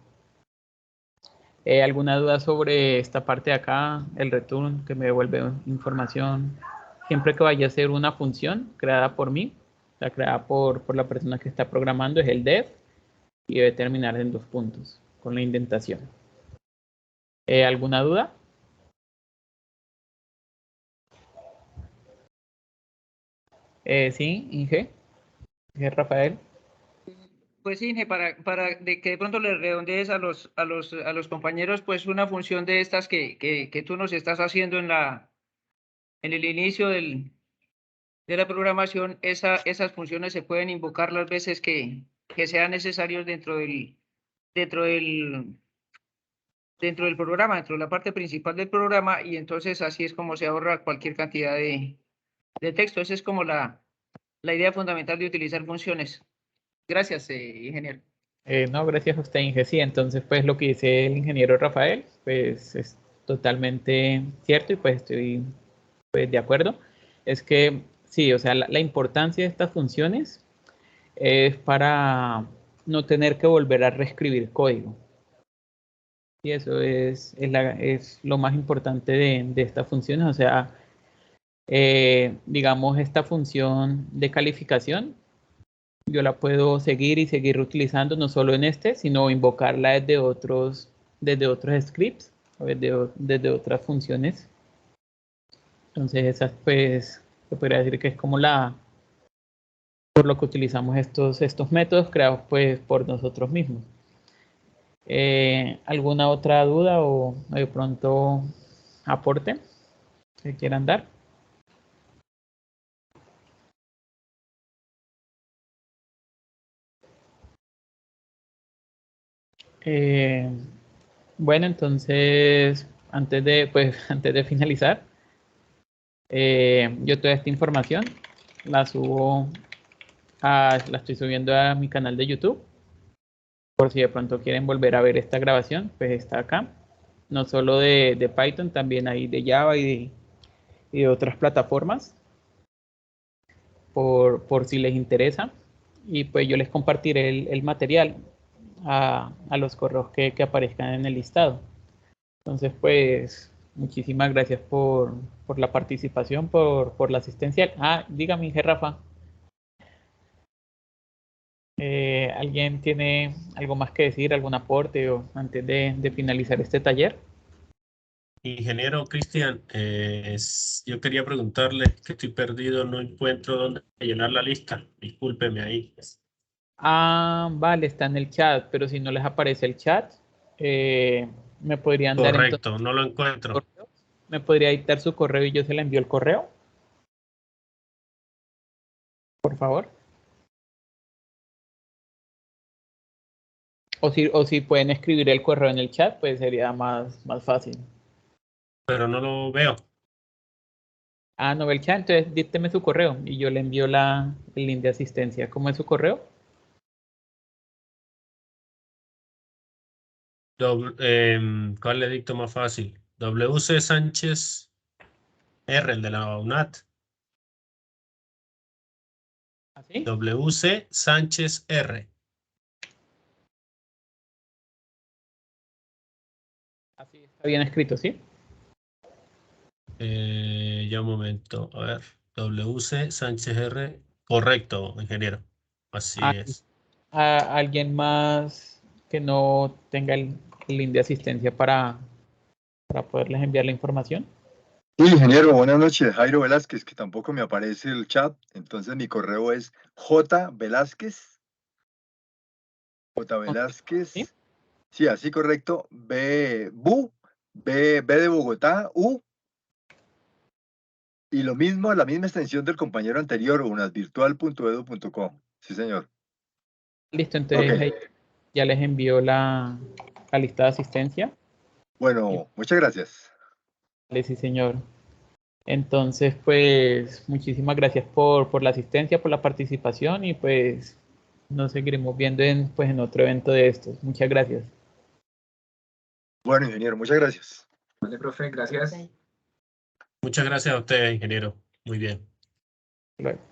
Speaker 1: ¿Alguna duda sobre esta parte de acá? El return que me devuelve información. Siempre que vaya a ser una función creada por mí, o sea, creada por la persona que está programando, es el def y debe terminar en 2 puntos con la indentación. ¿Alguna duda? Sí, Inge. Rafael.
Speaker 3: Pues Inge, para que de pronto le redondees a los compañeros, pues una función de estas que tú nos estás haciendo en el inicio de la programación, esas funciones se pueden invocar las veces que sean necesarios dentro del programa, dentro de la parte principal del programa, y entonces así es como se ahorra cualquier cantidad de texto. Esa es como la idea fundamental de utilizar funciones. Gracias, ingeniero.
Speaker 1: No, gracias a usted, Inge. Sí, entonces, pues lo que dice el ingeniero Rafael, pues es totalmente cierto y pues estoy de acuerdo. Es que sí, o sea, la importancia de estas funciones es para no tener que volver a reescribir código. Y eso es lo más importante de estas funciones. O sea, digamos, esta función de calificación, yo la puedo seguir y seguir utilizando no solo en sino invocarla desde otros scripts o desde otras funciones. Entonces, esas pues se podría decir que es como por lo que utilizamos estos métodos creados pues por nosotros mismos. ¿Alguna otra duda o de pronto aporte que quieran dar? Bueno, entonces, antes de finalizar, yo toda esta información la la estoy subiendo a mi canal de YouTube. Por si de pronto quieren volver a ver esta grabación, pues está acá. No solo de Python, también hay de Java y de otras plataformas, por si les interesa. Y pues yo les compartiré el material a los correos que aparezcan en el listado. Entonces, pues, muchísimas gracias por la participación, por la asistencia. Dígame, Inge Rafa. ¿Alguien tiene algo más que decir, algún aporte o antes de finalizar este taller?
Speaker 5: Ingeniero Cristian, yo quería preguntarle que estoy perdido, no encuentro dónde llenar la lista. Discúlpeme ahí.
Speaker 1: Vale, está en el chat, pero si no les aparece el chat, me podrían dar entonces.
Speaker 5: Correcto, no lo encuentro.
Speaker 1: ¿Me podría dictar su correo y yo se le envío el correo? Por favor. O si pueden escribir el correo en el chat, pues sería más fácil.
Speaker 5: Pero no lo veo.
Speaker 1: No ve el chat, entonces dícteme su correo y yo le envío el link de asistencia. ¿Cómo es su correo?
Speaker 5: ¿Cuál le dicto más fácil? WC Sánchez R, el de la UNAT.
Speaker 1: ¿Así?
Speaker 5: WC Sánchez R.
Speaker 1: Así está bien escrito, ¿sí?
Speaker 5: Ya un momento, a ver. WC Sánchez R. Correcto, ingeniero. Así es.
Speaker 1: ¿Alguien más que no tenga el link de asistencia para poderles enviar la información?
Speaker 6: Sí, ingeniero, buenas noches. Jairo Velázquez, que tampoco me aparece el chat. Entonces mi correo es jvelázquez.
Speaker 1: ¿Sí?
Speaker 6: Sí, así correcto. B de Bogotá, U. Y lo mismo, la misma extensión del compañero anterior, unasvirtual.edu.com. Sí, señor.
Speaker 1: Listo, entonces
Speaker 6: Ok.
Speaker 1: ahí ya les envío la la lista de asistencia.
Speaker 6: Bueno, muchas gracias.
Speaker 1: Vale, sí, señor. Entonces, pues, muchísimas gracias por la asistencia, por la participación y pues nos seguiremos viendo en otro evento de estos. Muchas gracias.
Speaker 6: Bueno, ingeniero, muchas gracias.
Speaker 2: Vale, profe, gracias.
Speaker 5: Muchas gracias a usted, ingeniero. Muy bien.
Speaker 1: Hasta luego.